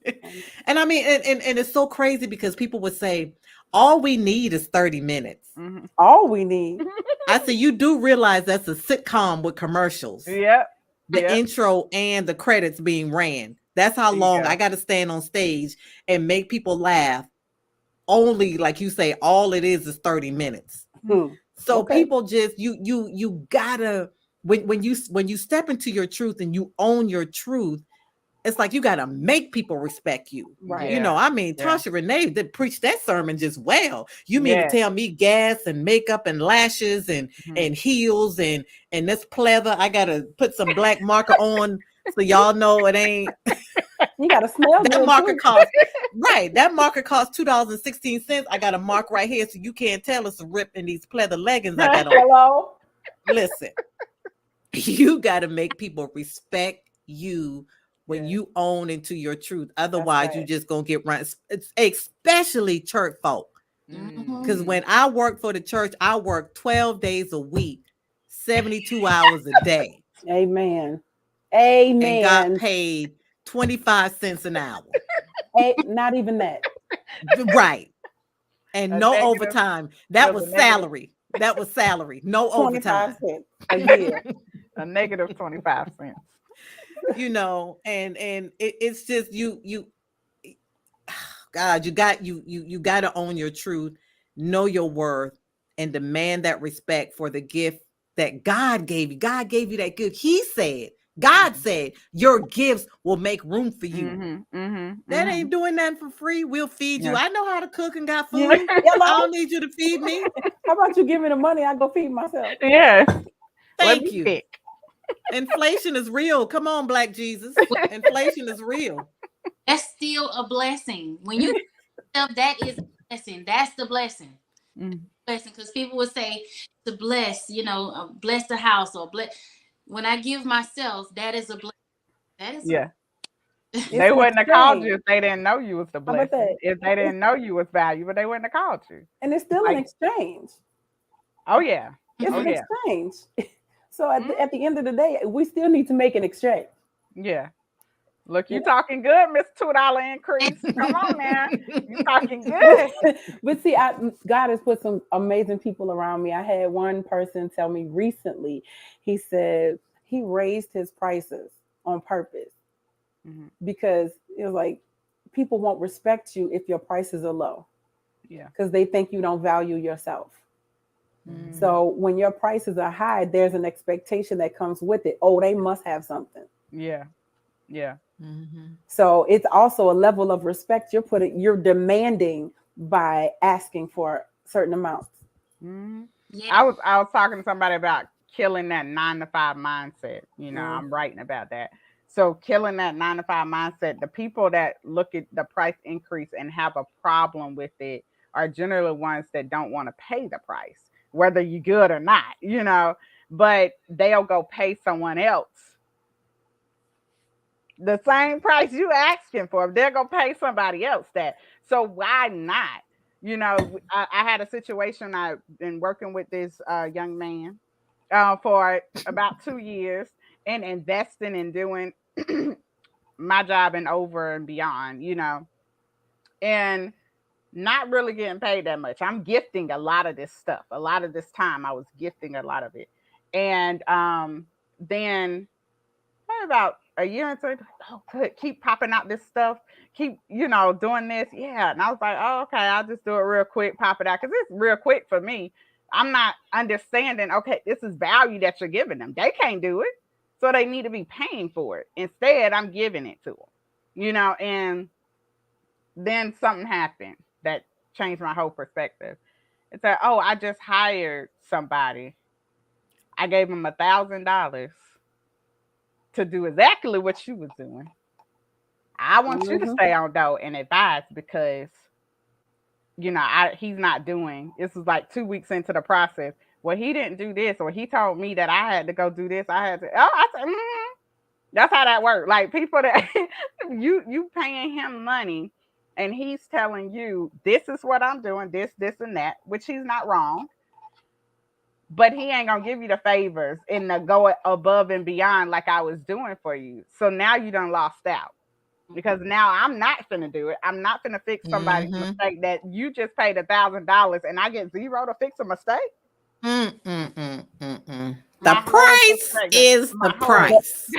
And I mean, and it's so crazy because people would say, all we need is 30 minutes. Mm-hmm. All we need. I say, you do realize that's a sitcom with commercials. Yep. The intro and the credits being ran. That's how long I got to stand on stage and make people laugh. Only, like you say, all it is 30 minutes. So people just you gotta, when you step into your truth and you own your truth, it's like you gotta make people respect you. Right. You know, I mean, Tasha Renee did preach that sermon just well. You mean to tell me gas and makeup and lashes and heels and this pleather, I gotta put some black marker on so y'all know it ain't. You gotta smell that marker cost that marker cost $2.16. I got a mark right here so you can't tell it's a rip in these pleather leggings I got on. Hello. Listen, you got to make people respect you when you own into your truth. Otherwise, you just gonna get run. It's especially church folk. Because when I worked for the church, I worked 12 days a week, 72 hours a day. Amen. And got paid 25 cents an hour. Not even that. Right. And no overtime. That was salary. That was salary. No overtime. A year. A negative 25 cents. You know, and it's just you God, you got to own your truth, know your worth, and demand that respect for the gift that God gave you. God gave you that gift. He said, God said, your gifts will make room for you. That ain't doing nothing for free. We'll feed you. I know how to cook and got food. I don't need you to feed me. How about you give me the money? I go feed myself. Yeah. Thank you. Inflation is real. Come on, Black Jesus. Inflation is real. That's still a blessing. When you that is a blessing. That's the blessing. Blessing, because people would say to bless, bless the house or bless. When I give myself, that is a blessing. That is they wouldn't have called you if they didn't know you was the blessing. If they didn't know you was valuable, they wouldn't have called you. And it's still an exchange. Oh yeah, it's an exchange. So at the end of the day, we still need to make an exchange. Yeah. Look, you talking good, Miss $2 increase. Come on, man. You talking good. But see, God has put some amazing people around me. I had one person tell me recently, he said he raised his prices on purpose because it was like people won't respect you if your prices are low. Yeah. Because they think you don't value yourself. So when your prices are high, there's an expectation that comes with it. Oh, they must have something. Yeah. Yeah. So it's also a level of respect you're demanding by asking for certain amounts. Yeah. I was talking to somebody about killing that 9-to-5 mindset. I'm writing about that. So killing that 9-to-5 mindset, the people that look at the price increase and have a problem with it are generally ones that don't want to pay the price, whether you're good or not, but they'll go pay someone else the same price you asking for. They're gonna pay somebody else that. So why not? I had a situation. I've been working with this young man for about 2 years and investing and doing my job and over and beyond, and not really getting paid that much. I'm gifting a lot of this stuff. A lot of this time I was gifting a lot of it. And then about a year into it, keep popping out this stuff, keep, doing this. Yeah. And I was like, oh, okay, I'll just do it real quick, pop it out. Because it's real quick for me. I'm not understanding, okay, this is value that you're giving them. They can't do it. So they need to be paying for it. Instead, I'm giving it to them, and then something happened that changed my whole perspective. It's like, oh, I just hired somebody. I gave him $1,000 to do exactly what you was doing. I want you to Mhm. stay on though and advise because he's not doing. This was like 2 weeks into the process. Well, he didn't do this, or he told me that I had to go do this. I had to. Oh, I said, that's how that works. Like people that you paying him money, and he's telling you this is what I'm doing, this, and that, which he's not wrong. But he ain't gonna give you the favors and the go above and beyond like I was doing for you. So now you done lost out because now I'm not gonna do it. I'm not gonna fix somebody's Mm-hmm. mistake that you just paid $1,000 and I get zero to fix a mistake. The My whole price perspective, is the my whole price.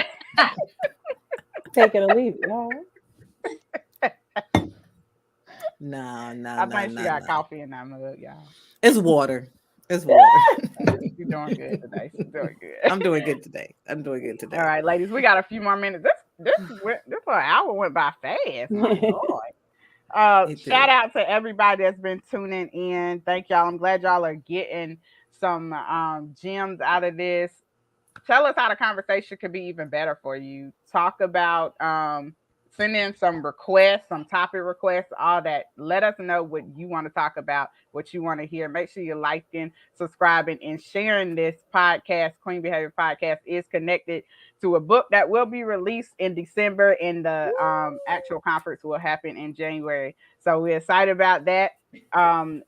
Take it or leave it. All right. No. I think she got coffee in that mug, y'all. It's water. It's water. She's doing good today. She's doing good. I'm doing good today. All right, ladies, we got a few more minutes. This whole hour went by fast. My Lord. Shout out to everybody that's been tuning in. Thank y'all. I'm glad y'all are getting some gems out of this. Tell us how the conversation could be even better for you. Talk about send in some requests, some topic requests, all that. Let us know what you want to talk about, what you want to hear. Make sure you're liking, subscribing, and sharing this podcast. Queen Behavior Podcast is connected to a book that will be released in December, and the actual conference will happen in January. So we're excited about that. All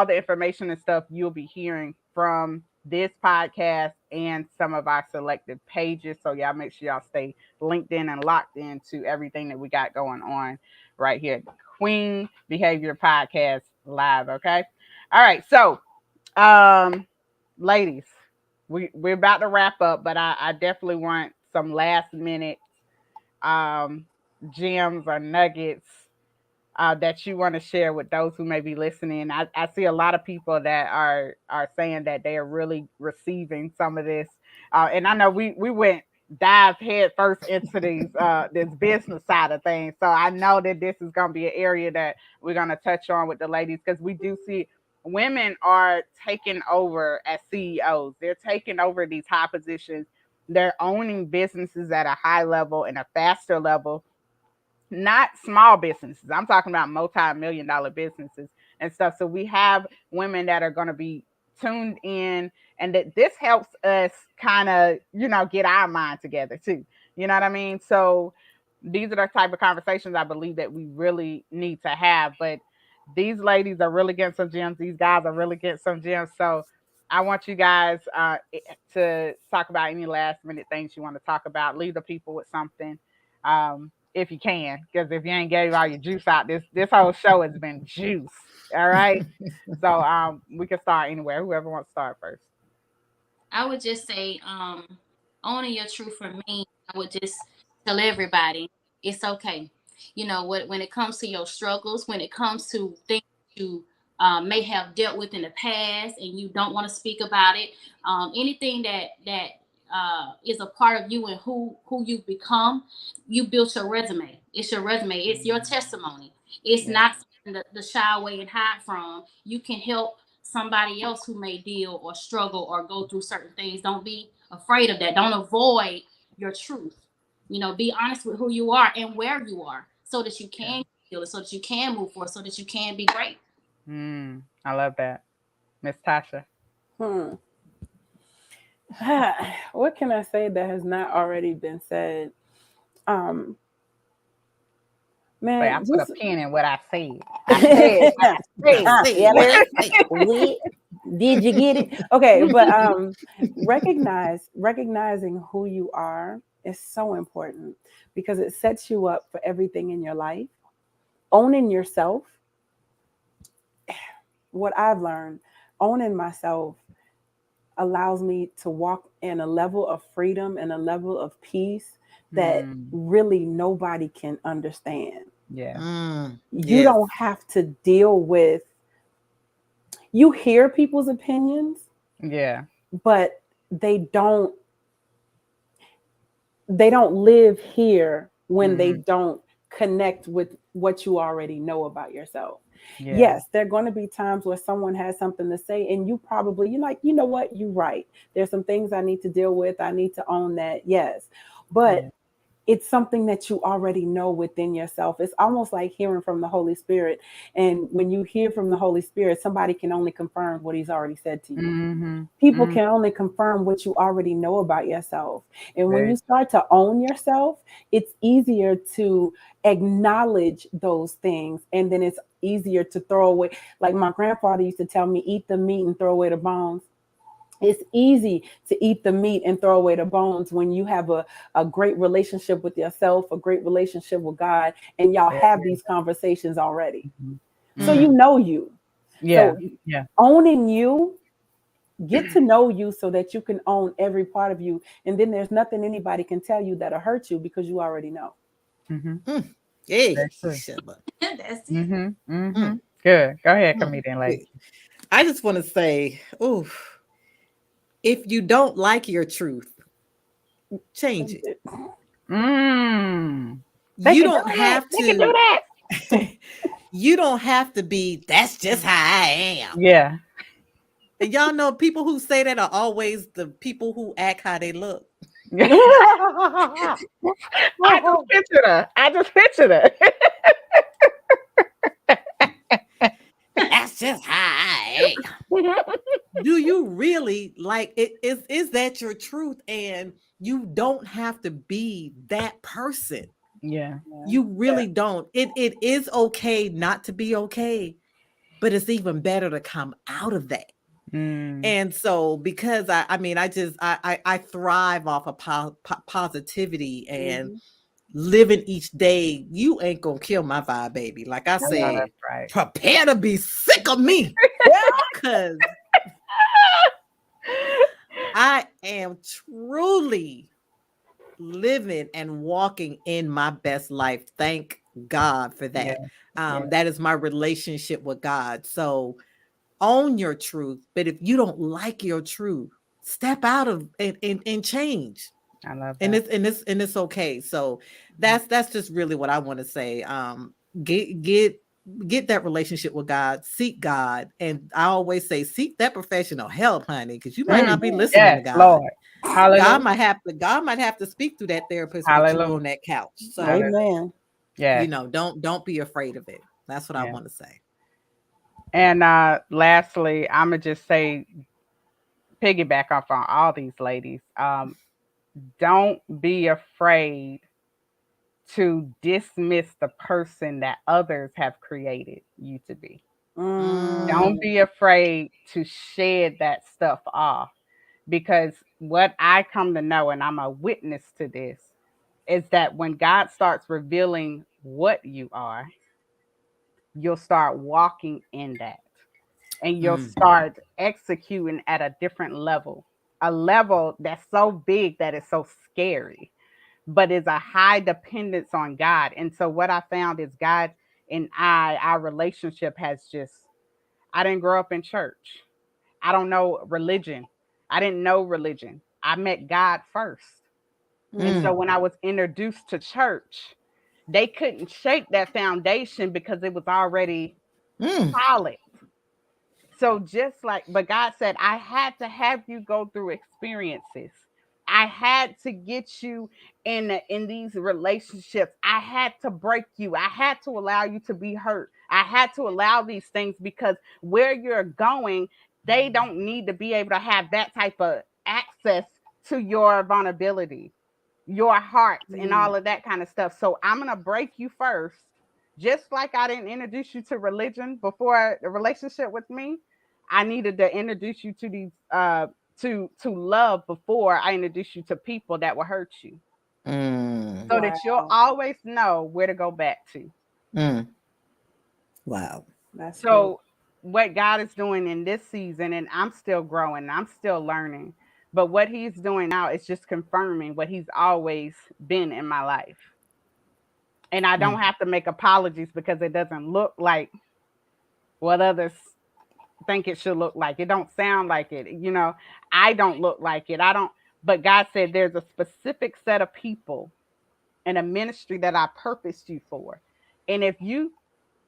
the information and stuff you'll be hearing from this podcast and some of our selected pages. So y'all make sure y'all stay linked in and locked into everything that we got going on right here. Queen Behavior Podcast Live. Okay. All right. So ladies, we're about to wrap up, but I definitely want some last minute gems or nuggets that you want to share with those who may be listening. I see a lot of people that are saying that they are really receiving some of this, and I know we went dive head first into these this business side of things. So I know that this is going to be an area that we're going to touch on with the ladies because we do see women are taking over as CEOs. They're taking over these high positions. They're owning businesses at a high level and a faster level. Not small businesses. I'm talking about multi-million-dollar businesses and stuff. So we have women that are going to be tuned in, and that this helps us kind of, get our mind together too. You know what I mean? So these are the type of conversations I believe that we really need to have. But these ladies are really getting some gems. These guys are really getting some gems. So I want you guys to talk about any last minute things you want to talk about. Leave the people with something. If you can, because if you ain't gave all your juice out, this whole show has been juice. All right. So we can start anywhere. Whoever wants to start first. I would just say, owning your truth for me, I would just tell everybody it's okay. When it comes to your struggles, when it comes to things you may have dealt with in the past and you don't want to speak about it, anything that is a part of you and who you've become, you built your resume. It's your resume. It's your testimony. It's not something to shy away and hide from. You can help somebody else who may deal or struggle or go through certain things. Don't be afraid of that. Don't avoid your truth. Be honest with who you are and where you are so that you can heal it, so that you can move forward, so that you can be great. I love that. Miss Tasha. What can I say that has not already been said? Man, I put a pin in what I said. Did you get it? Okay, but recognizing who you are is so important because it sets you up for everything in your life. Owning yourself, what I've learned, owning myself allows me to walk in a level of freedom and a level of peace that really nobody can understand. You don't have to deal with, you hear people's opinions, but they don't live here when they don't connect with what you already know about yourself. Yes, there are going to be times where someone has something to say and you're like, you know what, you're right. There's some things I need to deal with. I need to own that. Yes. But it's something that you already know within yourself. It's almost like hearing from the Holy Spirit. And when you hear from the Holy Spirit, somebody can only confirm what he's already said to you. Mm-hmm. People Mm-hmm. can only confirm what you already know about yourself. And when Very you start to own yourself, it's easier to acknowledge those things. And then it's easier to throw away. Like my grandfather used to tell me, eat the meat and throw away the bones. It's easy to eat the meat and throw away the bones when you have a great relationship with yourself, a great relationship with God, and y'all Very have good. these conversations already. So Mm. you know you. Yeah. So Yeah. owning you, get to know you so that you can own every part of you. And then there's nothing anybody can tell you that'll hurt you because you already know. Mm-hmm. Hey, Very true. Sheba. That's it. Mm-hmm. Mm-hmm. Mm, Good. Go ahead, mm. comedian lady. I just want to say, ooh, if you don't like your truth, change it. Mm. They You can do don't that. have They can do to, that. you don't have to be, that's just how I am. Yeah. And y'all know people who say that are always the people who act how they look. I just pictured her. I just pictured her. That's just how I am. Do you really like it? Is that your truth? And you don't have to be that person. Yeah. You really don't. It is okay not to be okay, but it's even better to come out of that. Mm. And so, because I mean, I thrive off of positivity and Mhm. living each day. You ain't gonna kill my vibe, baby. Like I I know said, that's right. prepare to be sick of me, because I am truly living and walking in my best life. Thank God for Yeah. that. Yeah. That is my relationship with God. So own your truth. But if you don't like your truth, step out of and change. I love And that. it's okay. So that's just really what I want to say. Get that relationship with God, seek God. And I always say, seek that professional help, honey, because you might not be Amen. listening to Yes, God. Lord. Hallelujah. God might have to speak through that therapist with you Hallelujah. on that couch. So, Hallelujah. Amen. Yes. don't be afraid of it. That's what I Yeah. want to say. And lastly, I'ma just say piggyback off on all these ladies. Don't be afraid to dismiss the person that others have created you to be. Don't Mm, be afraid to shed that stuff off, because what I come to know, and I'm a witness to this, is that when God starts revealing what you are, you'll start walking in that, and you'll mm, start executing at a different level, a level that's so big that it's so scary, but is a high dependence on God. And so what I found is God and our relationship has just, I didn't grow up in church. I don't know religion. I didn't know religion. I met God first. And so mm, when I was introduced to church, they couldn't shake that foundation because it was already mm, solid. So just like, but God said, I had to have you go through experiences. I had to get you in these relationships. I had to break you. I had to allow you to be hurt. I had to allow these things because where you're going, they don't need to be able to have that type of access to your vulnerability, your heart, and Mm. all of that kind of stuff. So I'm gonna break you first, just like I didn't introduce you to religion before the relationship with me. I needed to introduce you to these to love before I introduce you to people that will hurt you, mm, so that you'll Wow. always know where to go back to. mm. Wow. That's good. So what God is doing in this season, and I'm still growing, I'm still learning, but what He's doing now is just confirming what He's always been in my life. And I don't Mm, have to make apologies because it doesn't look like what others think it should look like. It don't sound like it. I don't look like it. I don't, but God said there's a specific set of people and a ministry that I purposed you for. And if you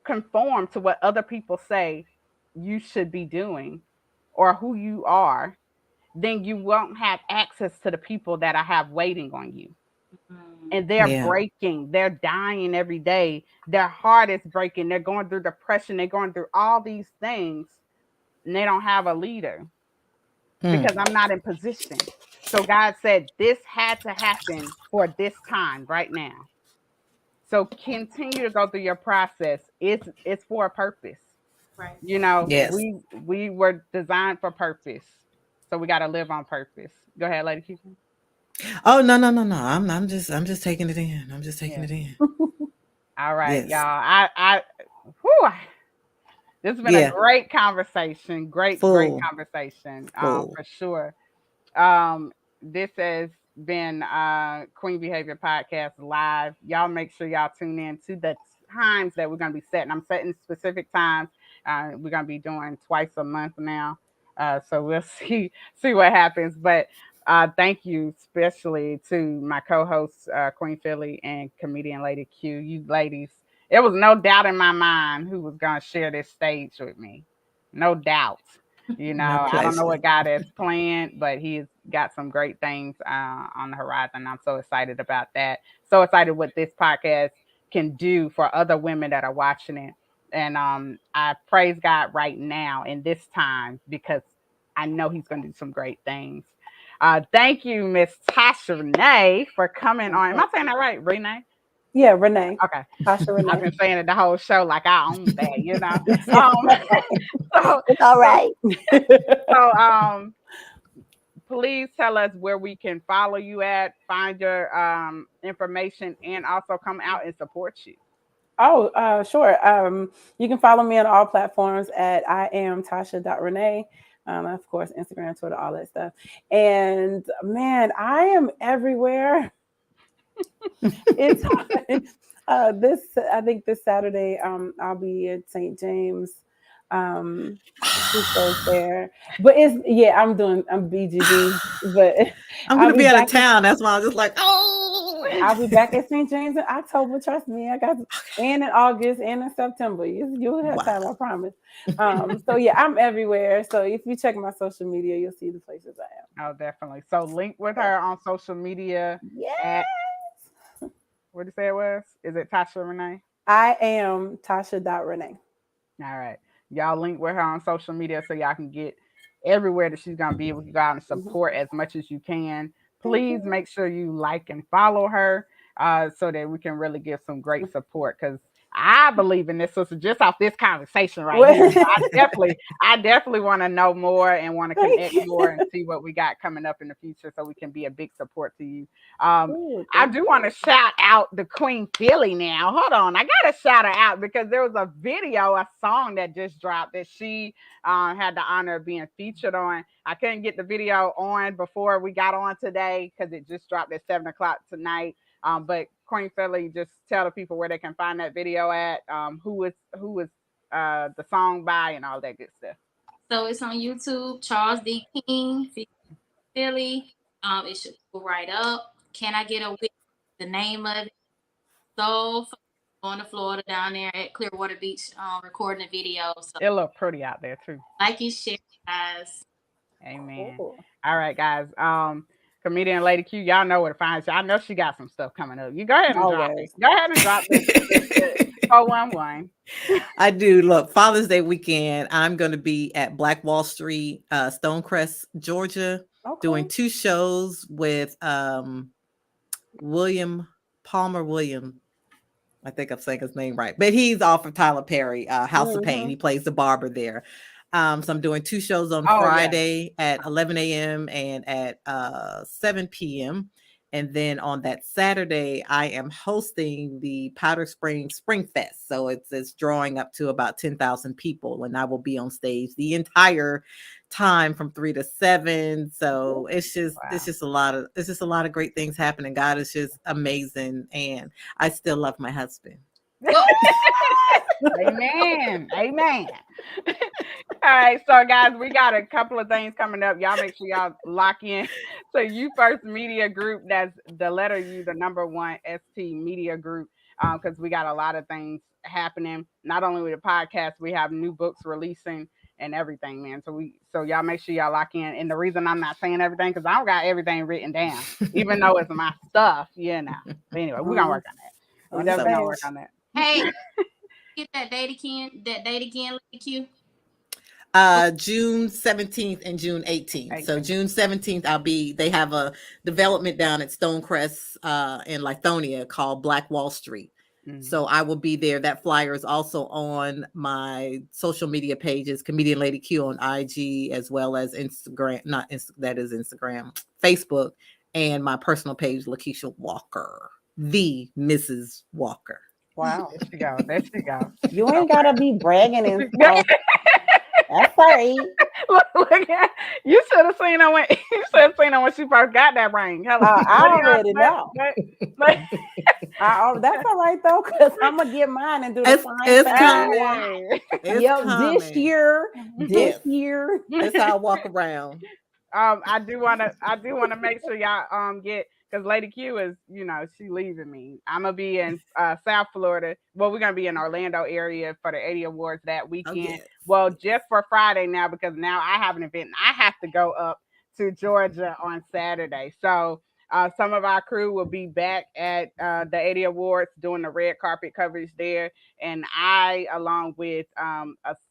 conform to what other people say you should be doing or who you are, then you won't have access to the people that I have waiting on you. and they're Yeah. breaking, they're dying every day. Their heart is breaking. They're going through depression. They're going through all these things, and they don't have a leader because I'm not in position. So God said this had to happen for this time right now. So continue to go through your process. It's for a purpose. Right. You know, Yes. we were designed for purpose. So we got to live on purpose. Go ahead, Lady Keisha. Oh, no. I'm just taking it in. I'm just taking Yeah. it in. All right, Yes. y'all. Whew, this has been a Yeah. great conversation. Great Full. conversation. Full. For sure. This has been Queen Behavior Podcast live. Y'all make sure y'all tune in to the times that we're gonna be setting. I'm setting specific times. We're gonna be doing twice a month now. So we'll see what happens. But thank you especially to my co-hosts Queen Philly and comedian Lady Q. You ladies, there was no doubt in my mind who was gonna share this stage with me. No doubt. You My know, I don't know pleasure. what God has planned, but He's got some great things on the horizon. I'm so excited about that. So excited what this podcast can do for other women that are watching it. And I praise God right now in this time because I know He's going to do some great things. Thank you, Miss Tasha Renee, for coming on. Am I saying that right, Renee? Yeah, Renee. Okay. Tasha I've Renee. been saying it the whole show like I own that, you know. So, It's all right. so please tell us where we can follow you at, find your information, and also come out and support you. Oh, sure. You can follow me on all platforms at I am Tasha.Renee. Of course, Instagram, Twitter, all that stuff. And man, I am everywhere. It's this. I think this Saturday, I'll be at St. James. Two shows there, but I'm BGB, but I'm I'll gonna be be out of back. town. That's why I was just like, oh. I'll be back at St. James in October. Trust me, I got and in August and in September. You'll have time, I promise. So yeah, I'm everywhere. So if you check my social media, you'll see the places I am. Oh, definitely. So link with her on social media Yes. at what did you say it was? Is it Tasha Renee? I am Tasha.Renee. All right. Y'all link with her on social media so y'all can get everywhere that she's gonna be able to go out and support as much as you can. Please make sure you like and follow her so that we can really give some great support because I believe in this sister just off this conversation right here. So I definitely want to know more and want to connect more and see what we got coming up in the future so we can be a big support to you. I do want to shout out the Queen Philly now. Hold on, I gotta shout her out because there was a video, a song that just dropped that she had the honor of being featured on. I couldn't get the video on before we got on today because it just dropped at 7 o'clock tonight. But Queen Philly, just tell the people where they can find that video at, who is the song by, and all that good stuff. So it's on YouTube, Charles D. King, Philly. It should go right up. Can I get a witness? The name of it? So going to Florida down there at Clearwater Beach, recording a video. So It look pretty out there too. like you share, guys. Amen. Cool. All right, guys. Comedian Lady Q, y'all know where to find you. I know she got some stuff coming up. You go ahead and drop it. Go ahead and drop this 411. I do. Look, Father's Day weekend, I'm going to be at Black Wall Street, Stonecrest, Georgia, doing 2 shows with William Palmer William. I think I'm saying his name right, but he's off of Tyler Perry, House of Pain. He plays the barber there. So I'm doing 2 shows on Friday at 11 a.m. and at 7 p.m. And then on that Saturday, I am hosting the Powder Springs Spring Fest. So it's drawing up to about 10,000 people, and I will be on stage the entire time from 3 to 7. So it's just a lot of great things happening. God is just amazing, and I still love my husband. Amen. Amen. All right, so guys, we got a couple of things coming up. Y'all make sure y'all lock in. So You First Media Group, that's the letter U, the number 1 ST Media Group, because we got a lot of things happening. Not only with the podcast, we have new books releasing and everything, man. So y'all make sure y'all lock in. And the reason I'm not saying everything because I don't got everything written down, even though it's my stuff, you know. But anyway, we're gonna work on that. We definitely gonna work on that. Hey, get that date again, Lady Q. June 17th and June 18th. So June 17th, they have a development down at Stonecrest in Lithonia called Black Wall Street. So I will be there. That flyer is also on my social media pages, Comedian Lady Q on IG, as well as Instagram, Instagram, Facebook, and my personal page, Lakeisha Walker, the Mrs. Walker. Wow. There she go. You ain't gotta be bragging and stuff. That's sorry. Look at you should have seen her when when she first got that ring. Hello. I already know. That's all right though, because I'm gonna get mine and do the same thing. This year. That's how I walk around. I do want to make sure y'all get, because Lady Q is, she leaving me. I'm gonna be in South Florida. Well, we're gonna be in Orlando area for the 80 Awards that weekend. Oh, yes. Well, just for Friday now, because now I have an event and I have to go up to Georgia on Saturday. So some of our crew will be back at the 80 Awards doing the red carpet coverage there, and I, along with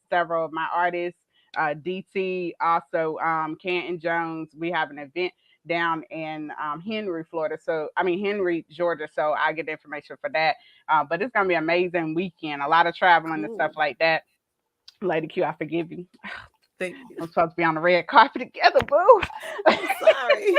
several of my artists, DT, also Canton Jones, we have an event down in Henry, Georgia. So I get the information for that. But it's gonna be an amazing weekend. A lot of traveling and stuff like that. Lady Q, I forgive you. Thank you. I'm supposed to be on the red carpet together, boo. I'm sorry.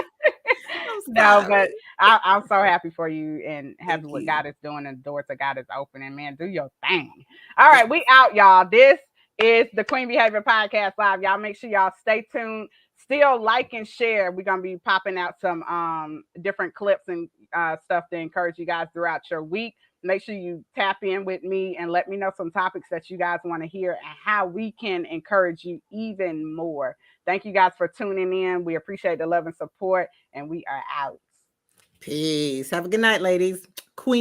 No, but I'm so happy for you and happy what God is doing and the doors that God is opening. Man, do your thing. All right, we out, y'all. This is the Queen Behavior Podcast Live. Y'all make sure y'all stay tuned. Still like and share. We're going to be popping out some different clips and stuff to encourage you guys throughout your week. Make sure you tap in with me and let me know some topics that you guys want to hear and how we can encourage you even more. Thank you guys for tuning in. We appreciate the love and support, and we are out. Peace. Have a good night, ladies. Queen.